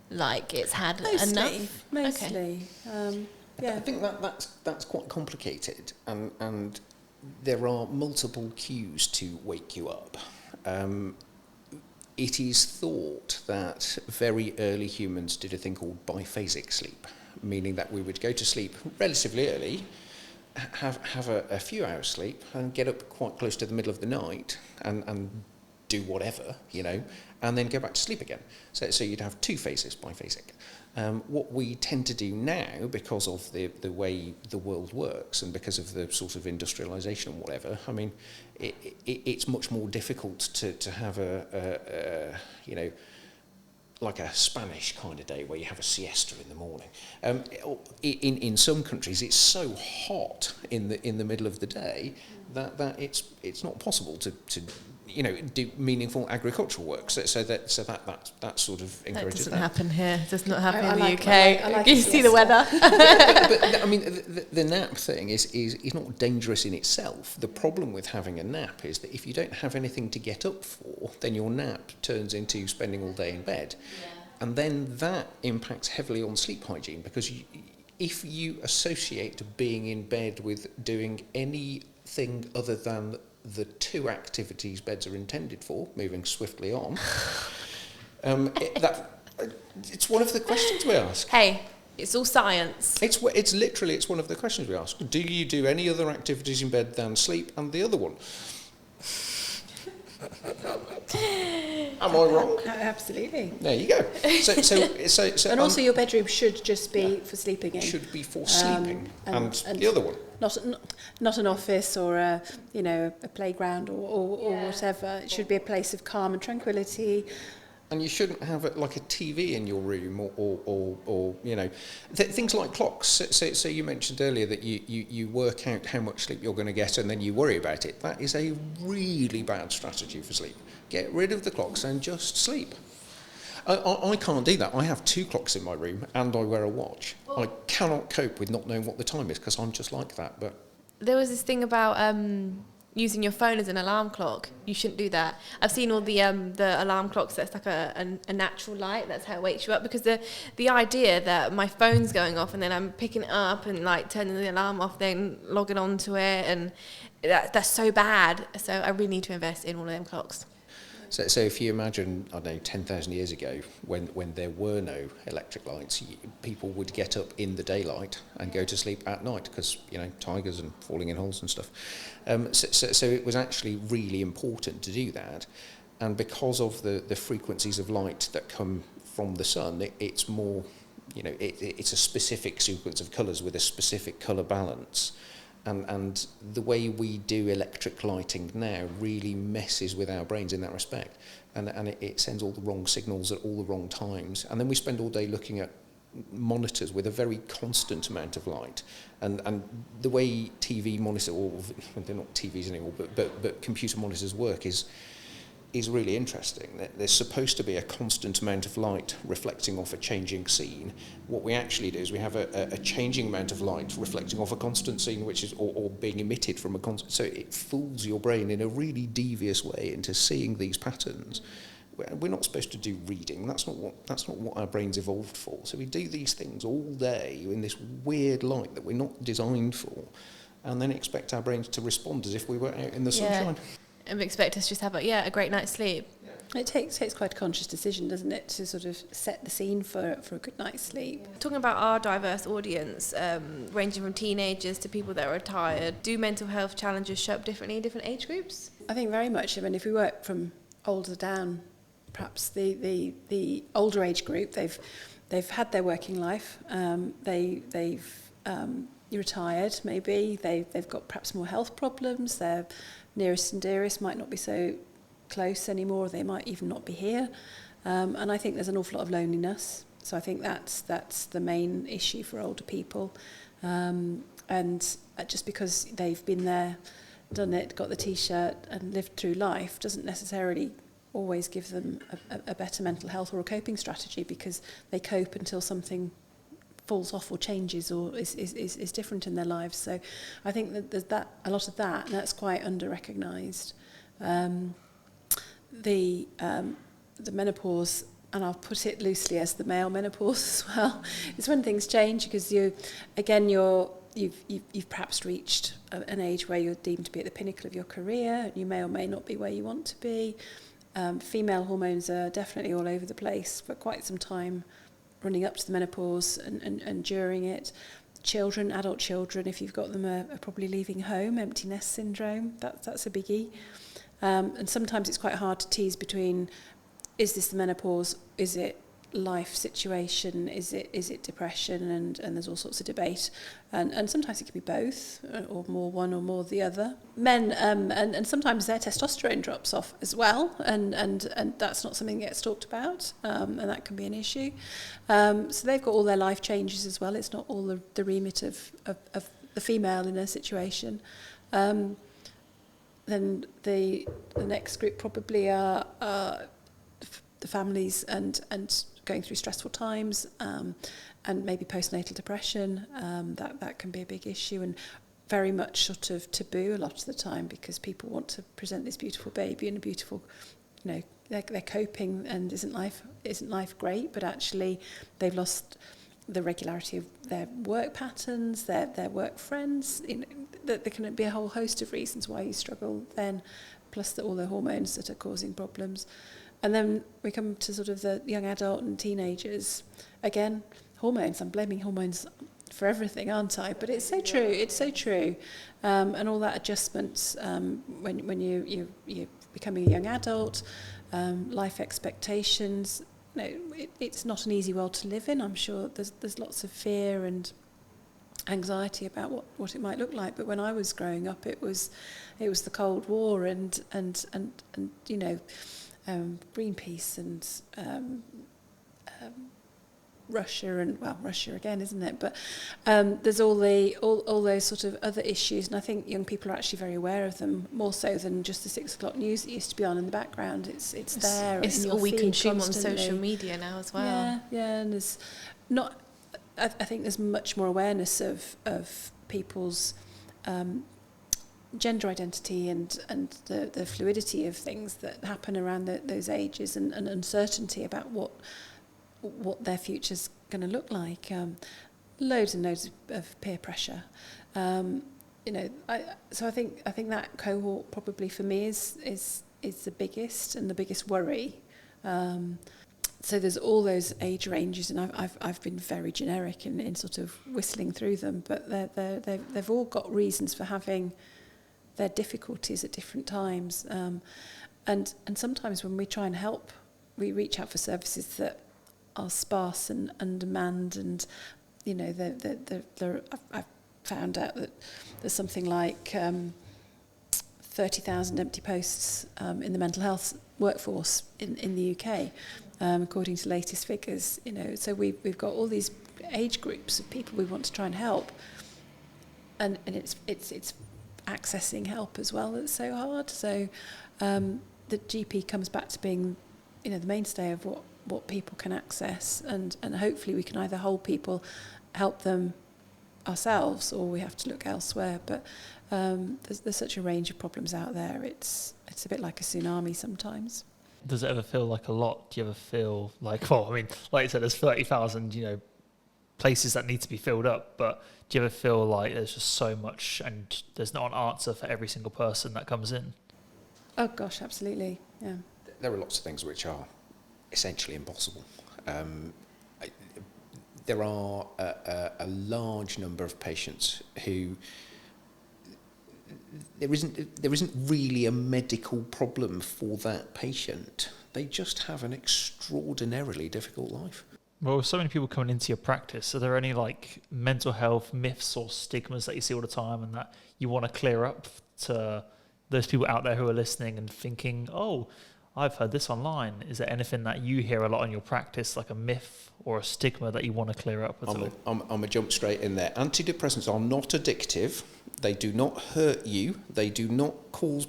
like it's had enough? Mostly. Okay. I think that's quite complicated, and there are multiple cues to wake you up. It is thought that very early humans did a thing called biphasic sleep, meaning that we would go to sleep relatively early, have a few hours sleep, and get up quite close to the middle of the night and do whatever, and then go back to sleep again. So you'd have two phases, biphasic. What we tend to do now, because of the way the world works and because of the sort of industrialisation and whatever, I mean, it's much more difficult to have like a Spanish kind of day where you have a siesta in the morning. In some countries, it's so hot in the middle of the day that it's not possible to do meaningful agricultural work. So that sort of encourages that. That doesn't happen here. It does not happen in the UK. I like you see the weather. but I mean, the nap thing is not dangerous in itself. The problem with having a nap is that if you don't have anything to get up for, then your nap turns into spending all day in bed. Yeah. And then that impacts heavily on sleep hygiene, because if you associate being in bed with doing anything other than the two activities beds are intended for, moving swiftly on, it's one of the questions we ask. Hey, it's all science. It's one of the questions we ask. Do you do any other activities in bed than sleep and the other one? Am I wrong? Absolutely. There you go. So and also your bedroom should just be for sleeping in. Should be for sleeping, and the other one. Not an office or a playground or whatever. It should be a place of calm and tranquility, And you shouldn't have like a TV in your room or you know, things like clocks. So you mentioned earlier that you work out how much sleep you're going to get and then you worry about it. That is a really bad strategy for sleep. Get rid of the clocks and just sleep. I can't do that. I have 2 clocks in my room and I wear a watch. I cannot cope with not knowing what the time is because I'm just like that. But there was this thing about using your phone as an alarm clock. You shouldn't do that. I've seen all the alarm clocks that's like a natural light. That's how it wakes you up. Because the idea that my phone's going off and then I'm picking it up and like turning the alarm off, then logging onto it, and that's so bad. So I really need to invest in one of them clocks. So if you imagine, I don't know, 10,000 years ago, when there were no electric lights, people would get up in the daylight and go to sleep at night because, you know, tigers and falling in holes and stuff. So it was actually really important to do that. And because of the frequencies of light that come from the sun, it's more, you know, it's a specific sequence of colours with a specific colour balance. And the way we do electric lighting now really messes with our brains in that respect. And it sends all the wrong signals at all the wrong times. And then we spend all day looking at monitors with a very constant amount of light. And the way TV monitors, or they're not TVs anymore, but computer monitors work is really interesting. There's supposed to be a constant amount of light reflecting off a changing scene. What we actually do is we have a changing amount of light reflecting off a constant scene, which is or being emitted from a constant. So it fools your brain in a really devious way into seeing these patterns. We're not supposed to do reading. That's not what our brains evolved for. So we do these things all day in this weird light that we're not designed for, and then expect our brains to respond as if we were out in the sunshine. And expect us to just have a great night's sleep. It takes quite a conscious decision, doesn't it, to sort of set the scene for a good night's sleep. Talking about our diverse audience, ranging from teenagers to people that are retired, do mental health challenges show up differently in different age groups? I think very much. I mean, if we work from older down, perhaps the older age group, they've had their working life, they've retired maybe, they've got perhaps more health problems, their nearest and dearest might not be so close anymore, they might even not be here, and I think there's an awful lot of loneliness. So I think that's the main issue for older people, and just because they've been there, done it, got the t-shirt and lived through life doesn't necessarily always give them a better mental health or a coping strategy, because they cope until something falls off or changes or is different in their lives. So I think that there's a lot of that, and that's quite under-recognised. The menopause, and I'll put it loosely as the male menopause as well, it's when things change, because you've perhaps reached an age where you're deemed to be at the pinnacle of your career. You may or may not be where you want to be. Female hormones are definitely all over the place for quite some time, running up to the menopause and during it. Children, adult children, if you've got them, are probably leaving home, empty nest syndrome, that's a biggie. And sometimes it's quite hard to tease between, is this the menopause, is it life situation, is it depression, and there's all sorts of debate, and sometimes it could be both, or more one or more the other. Men, and sometimes their testosterone drops off as well, and that's not something that gets talked about, and that can be an issue. So they've got all their life changes as well. It's not all the remit of the female in a situation. Then the next group probably are the families and going through stressful times, and maybe postnatal depression. That can be a big issue, and very much sort of taboo a lot of the time, because people want to present this beautiful baby and a beautiful, they're coping, and isn't life great, but actually they've lost the regularity of their work patterns, their work friends. There can be a whole host of reasons why you struggle then, plus all the hormones that are causing problems. And then we come to sort of the young adult and teenagers. Again, hormones. I'm blaming hormones for everything, aren't I? But it's so true. It's so true. And all that adjustments when you're becoming a young adult, life expectations. It's not an easy world to live in. I'm sure there's lots of fear and anxiety about what it might look like. But when I was growing up, it was the Cold War, and Greenpeace and Russia, and Russia again, isn't it? But there's all those sort of other issues, and I think young people are actually very aware of them, more so than just the 6 o'clock news that used to be on in the background. It's there. It's in all your we feed consume constantly. on social media now as well. Yeah, and there's not. I think there's much more awareness of people's gender identity and the fluidity of things that happen around those ages, and uncertainty about what their future's going to look like. Loads and loads of peer pressure. So I think that cohort probably for me is the biggest and the biggest worry. So there's all those age ranges, and I've been very generic in sort of whistling through them, but they've all got reasons for having their difficulties at different times. And sometimes when we try and help, we reach out for services that are sparse and undermanned, and I've found out that there's something like 30,000 empty posts in the mental health workforce in the UK, according to latest figures. So we've got all these age groups of people we want to try and help, and it's accessing help as well that's so hard. So the GP comes back to being the mainstay of what people can access, and hopefully we can either help them ourselves, or we have to look elsewhere. But there's such a range of problems out there. It's a bit like a tsunami sometimes. Does it ever feel like a lot? Do you ever feel like, like you said, there's 30,000, places that need to be filled up, but do you ever feel like there's just so much and there's not an answer for every single person that comes in? Oh gosh, absolutely, yeah. There are lots of things which are essentially impossible. There are a large number of patients who there isn't really a medical problem for that patient. They just have an extraordinarily difficult life. Well, with so many people coming into your practice, are there any mental health myths or stigmas that you see all the time and that you want to clear up to those people out there who are listening and thinking, oh, I've heard this online? Is there anything that you hear a lot in your practice, like a myth or a stigma that you want to clear up at all? I'm going to jump straight in there. Antidepressants are not addictive. They do not hurt you. They do not cause...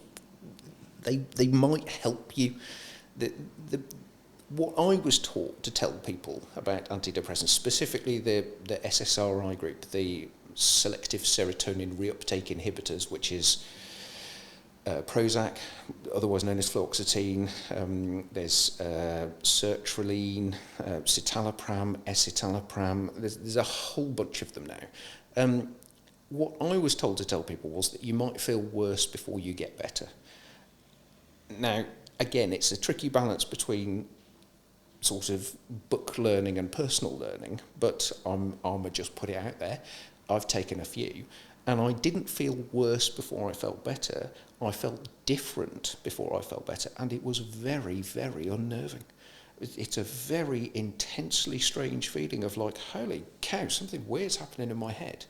They might help you. What I was taught to tell people about antidepressants, specifically the SSRI group, the selective serotonin reuptake inhibitors, which is Prozac, otherwise known as fluoxetine, there's sertraline, citalopram, escitalopram, there's a whole bunch of them now. What I was told to tell people was that you might feel worse before you get better. Now, again, it's a tricky balance between sort of book learning and personal learning, but I'm just put it out there. I've taken a few, and I didn't feel worse before I felt better. I felt different before I felt better, and it was very, very unnerving. It's a very intensely strange feeling of holy cow, something weird's happening in my head,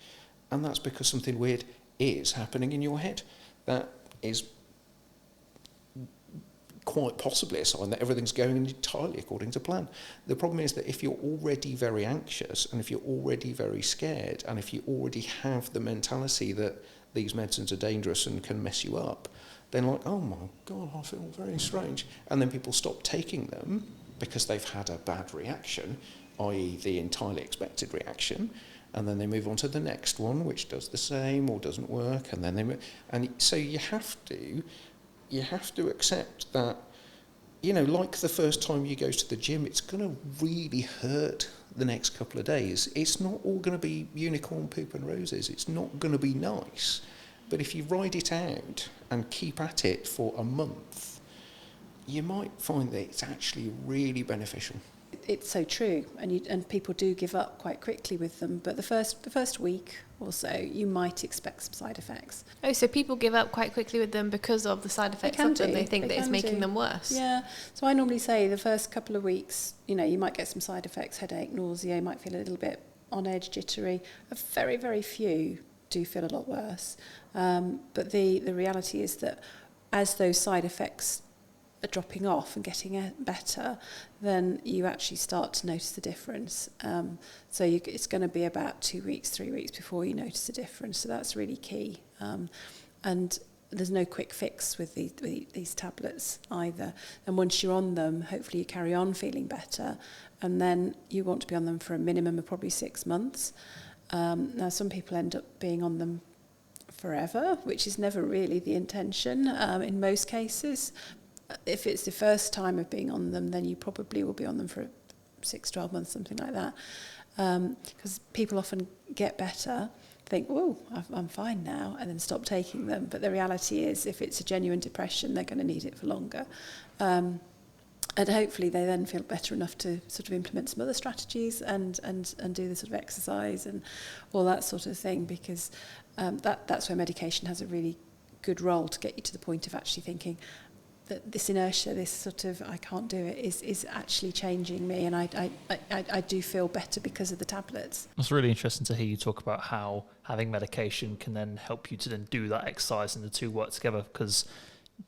and that's because something weird is happening in your head. That is quite possibly a sign that everything's going entirely according to plan. The problem is that if you're already very anxious, and if you're already very scared, and if you already have the mentality that these medicines are dangerous and can mess you up, then oh my God, I feel very strange. And then people stop taking them because they've had a bad reaction, i.e. the entirely expected reaction, and then they move on to the next one, which does the same or doesn't work, and then so you have to accept that, like the first time you go to the gym, it's going to really hurt the next couple of days. It's not all going to be unicorn poop and roses. It's not going to be nice. But if you ride it out and keep at it for a month, you might find that it's actually really beneficial. It's so true, and people do give up quite quickly with them. But the first week or so, you might expect some side effects. Oh, so people give up quite quickly with them because of the side effects of them? They think that it's making them worse? Yeah. So I normally say the first couple of weeks, you might get some side effects, headache, nausea, you might feel a little bit on edge, jittery. Very, very few do feel a lot worse. But the reality is that as those side effects dropping off and getting better, then you actually start to notice the difference. So it's going to be about 2 weeks, 3 weeks before you notice a difference. So that's really key. And there's no quick fix with these tablets either. And once you're on them, hopefully you carry on feeling better. And then you want to be on them for a minimum of probably 6 months. Now, some people end up being on them forever, which is never really the intention in most cases. If it's the first time of being on them, then you probably will be on them for 6, 12 months, something like that. Because people often get better, think, oh, I'm fine now, and then stop taking them. But the reality is, if it's a genuine depression, they're going to need it for longer. And hopefully they then feel better enough to sort of implement some other strategies and do the sort of exercise and all that sort of thing, because that's where medication has a really good role to get you to the point of actually thinking that this inertia, this sort of I can't do it, is actually changing me, and I do feel better because of the tablets. It's really interesting to hear you talk about how having medication can then help you to then do that exercise and the two work together, because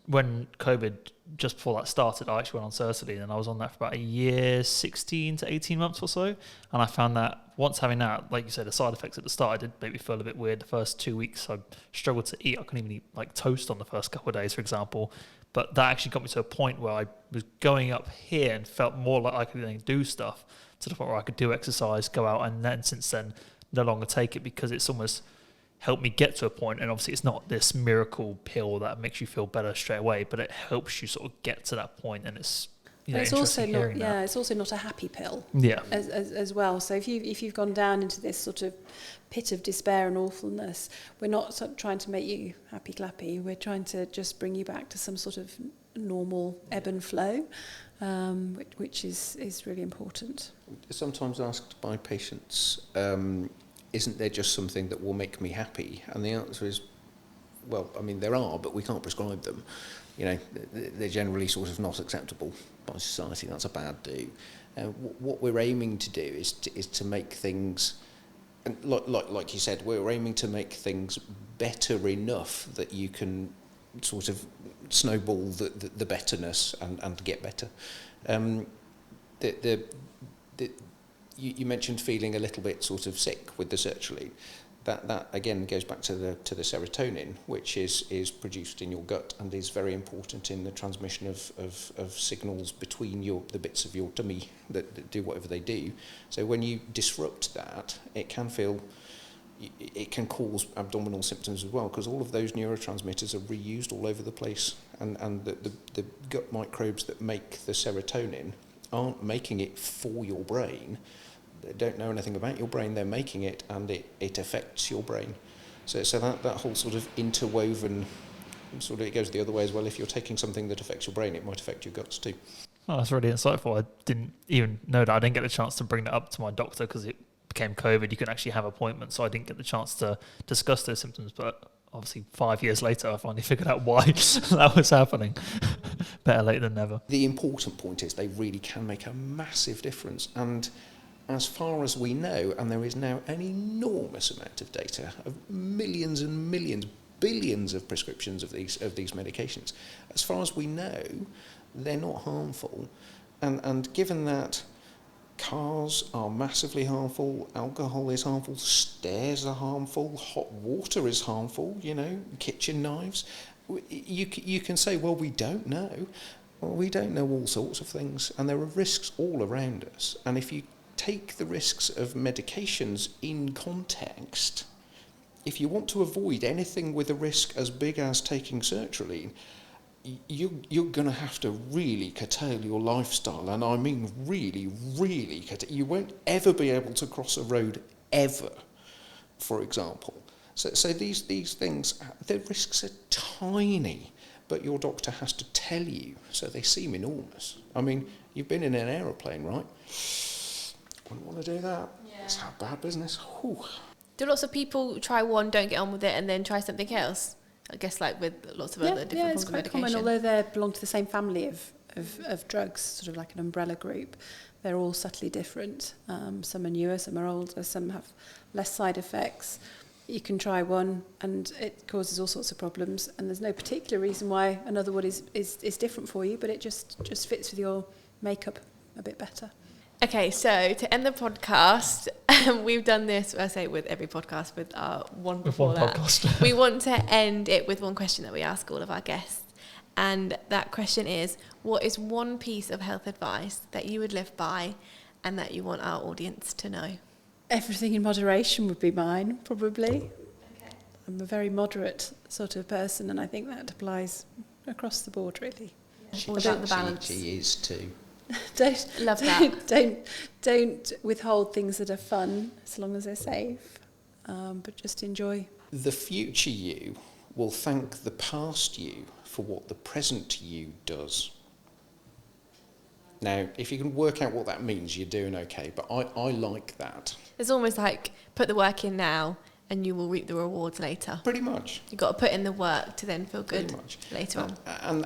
when COVID, just before that started, I actually went on SANEline, and I was on that for about a year, 16 to 18 months or so. And I found that once having that, like you said, the side effects at the start, it did make me feel a bit weird. The first 2 weeks, I struggled to eat. I couldn't even eat like toast on the first couple of days, for example. But that actually got me to a point where I was going up here and felt more like I could then do stuff, to the point where I could do exercise, go out, and then since then, no longer take it, because it's almost helped me get to a point. And obviously it's not this miracle pill that makes you feel better straight away, but it helps you sort of get to that point. And it's, you know, it's also not, that. It's also not a happy pill, as well. So if you've gone down into this sort of pit of despair and awfulness, we're not sort of trying to make you happy clappy. We're trying to just bring you back to some sort of normal ebb and flow, which is really important. Sometimes asked by patients, isn't there just something that will make me happy? And the answer is, well, I mean, there are, but we can't prescribe them. You know, they're generally sort of not acceptable by society. That's a bad do. What we're aiming to do is to make things, and like you said, we're aiming to make things better enough that you can sort of snowball the betterness and get better. You mentioned feeling a little bit sort of sick with the sertraline. That again goes back to the serotonin, which is produced in your gut and is very important in the transmission of signals between the bits of your tummy that do whatever they do. So when you disrupt that, it can cause abdominal symptoms as well, because all of those neurotransmitters are reused all over the place, and the gut microbes that make the serotonin aren't making it for your brain. They don't know anything about your brain, they're making it, and it affects your brain. So that whole sort of interwoven, sort of, it goes the other way as well. If you're taking something that affects your brain, it might affect your guts too. Oh, that's really insightful. I didn't even know that. I didn't get the chance to bring that up to my doctor because it became COVID. You couldn't actually have appointments, so I didn't get the chance to discuss those symptoms. But obviously 5 years later, I finally figured out why that was happening. Better late than never. The important point is they really can make a massive difference. And as far as we know, and there is now an enormous amount of data of millions and millions, billions of prescriptions of these medications, as far as we know, they're not harmful. And given that cars are massively harmful, alcohol is harmful, stairs are harmful, hot water is harmful, you know, kitchen knives, you can say, well, we don't know. Well, we don't know all sorts of things, and there are risks all around us. And if you take the risks of medications in context, if you want to avoid anything with a risk as big as taking sertraline, you're going to have to really curtail your lifestyle, and I mean really, really curtail. You won't ever be able to cross a road ever, for example. So these things, the risks are tiny, but your doctor has to tell you, so they seem enormous. I mean, you've been in an aeroplane, right? Wouldn't want to do that. Yeah. It's a bad business. Whew. Do lots of people try one, don't get on with it, and then try something else? I guess like with lots of other different forms of medication. Yeah, it's quite common, although they belong to the same family of drugs, sort of like an umbrella group. They're all subtly different. Some are newer, some are older, some have less side effects. you can try one and it causes all sorts of problems, and there's no particular reason why another one is different for you, but it just fits with your makeup a bit better. Okay, so to end the podcast, we've done this, I say with every podcast, with our one before that. Podcast. We want to end it with one question that we ask all of our guests. And that question is, what is one piece of health advice that you would live by and that you want our audience to know? Everything in moderation would be mine, probably. Okay. I'm a very moderate sort of person, and I think that applies across the board, really. All about the balance. She is too. Love that. Don't withhold things that are fun, as long as they're safe, but just enjoy. The future you will thank the past you for what the present you does. Now, if you can work out what that means, you're doing okay, but I like that. It's almost like put the work in now and you will reap the rewards later. Pretty much. You've got to put in the work to then feel good later on.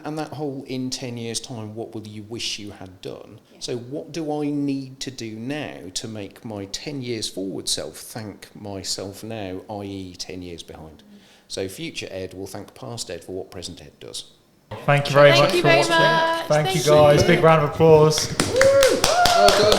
And that whole in 10 years' time, what will you wish you had done? Yeah. So what do I need to do now to make my 10 years forward self thank myself now, i.e. 10 years behind? So future Ed will thank past Ed for what present Ed does. Thank you very much for watching. Thank you guys. Big round of applause. Well done.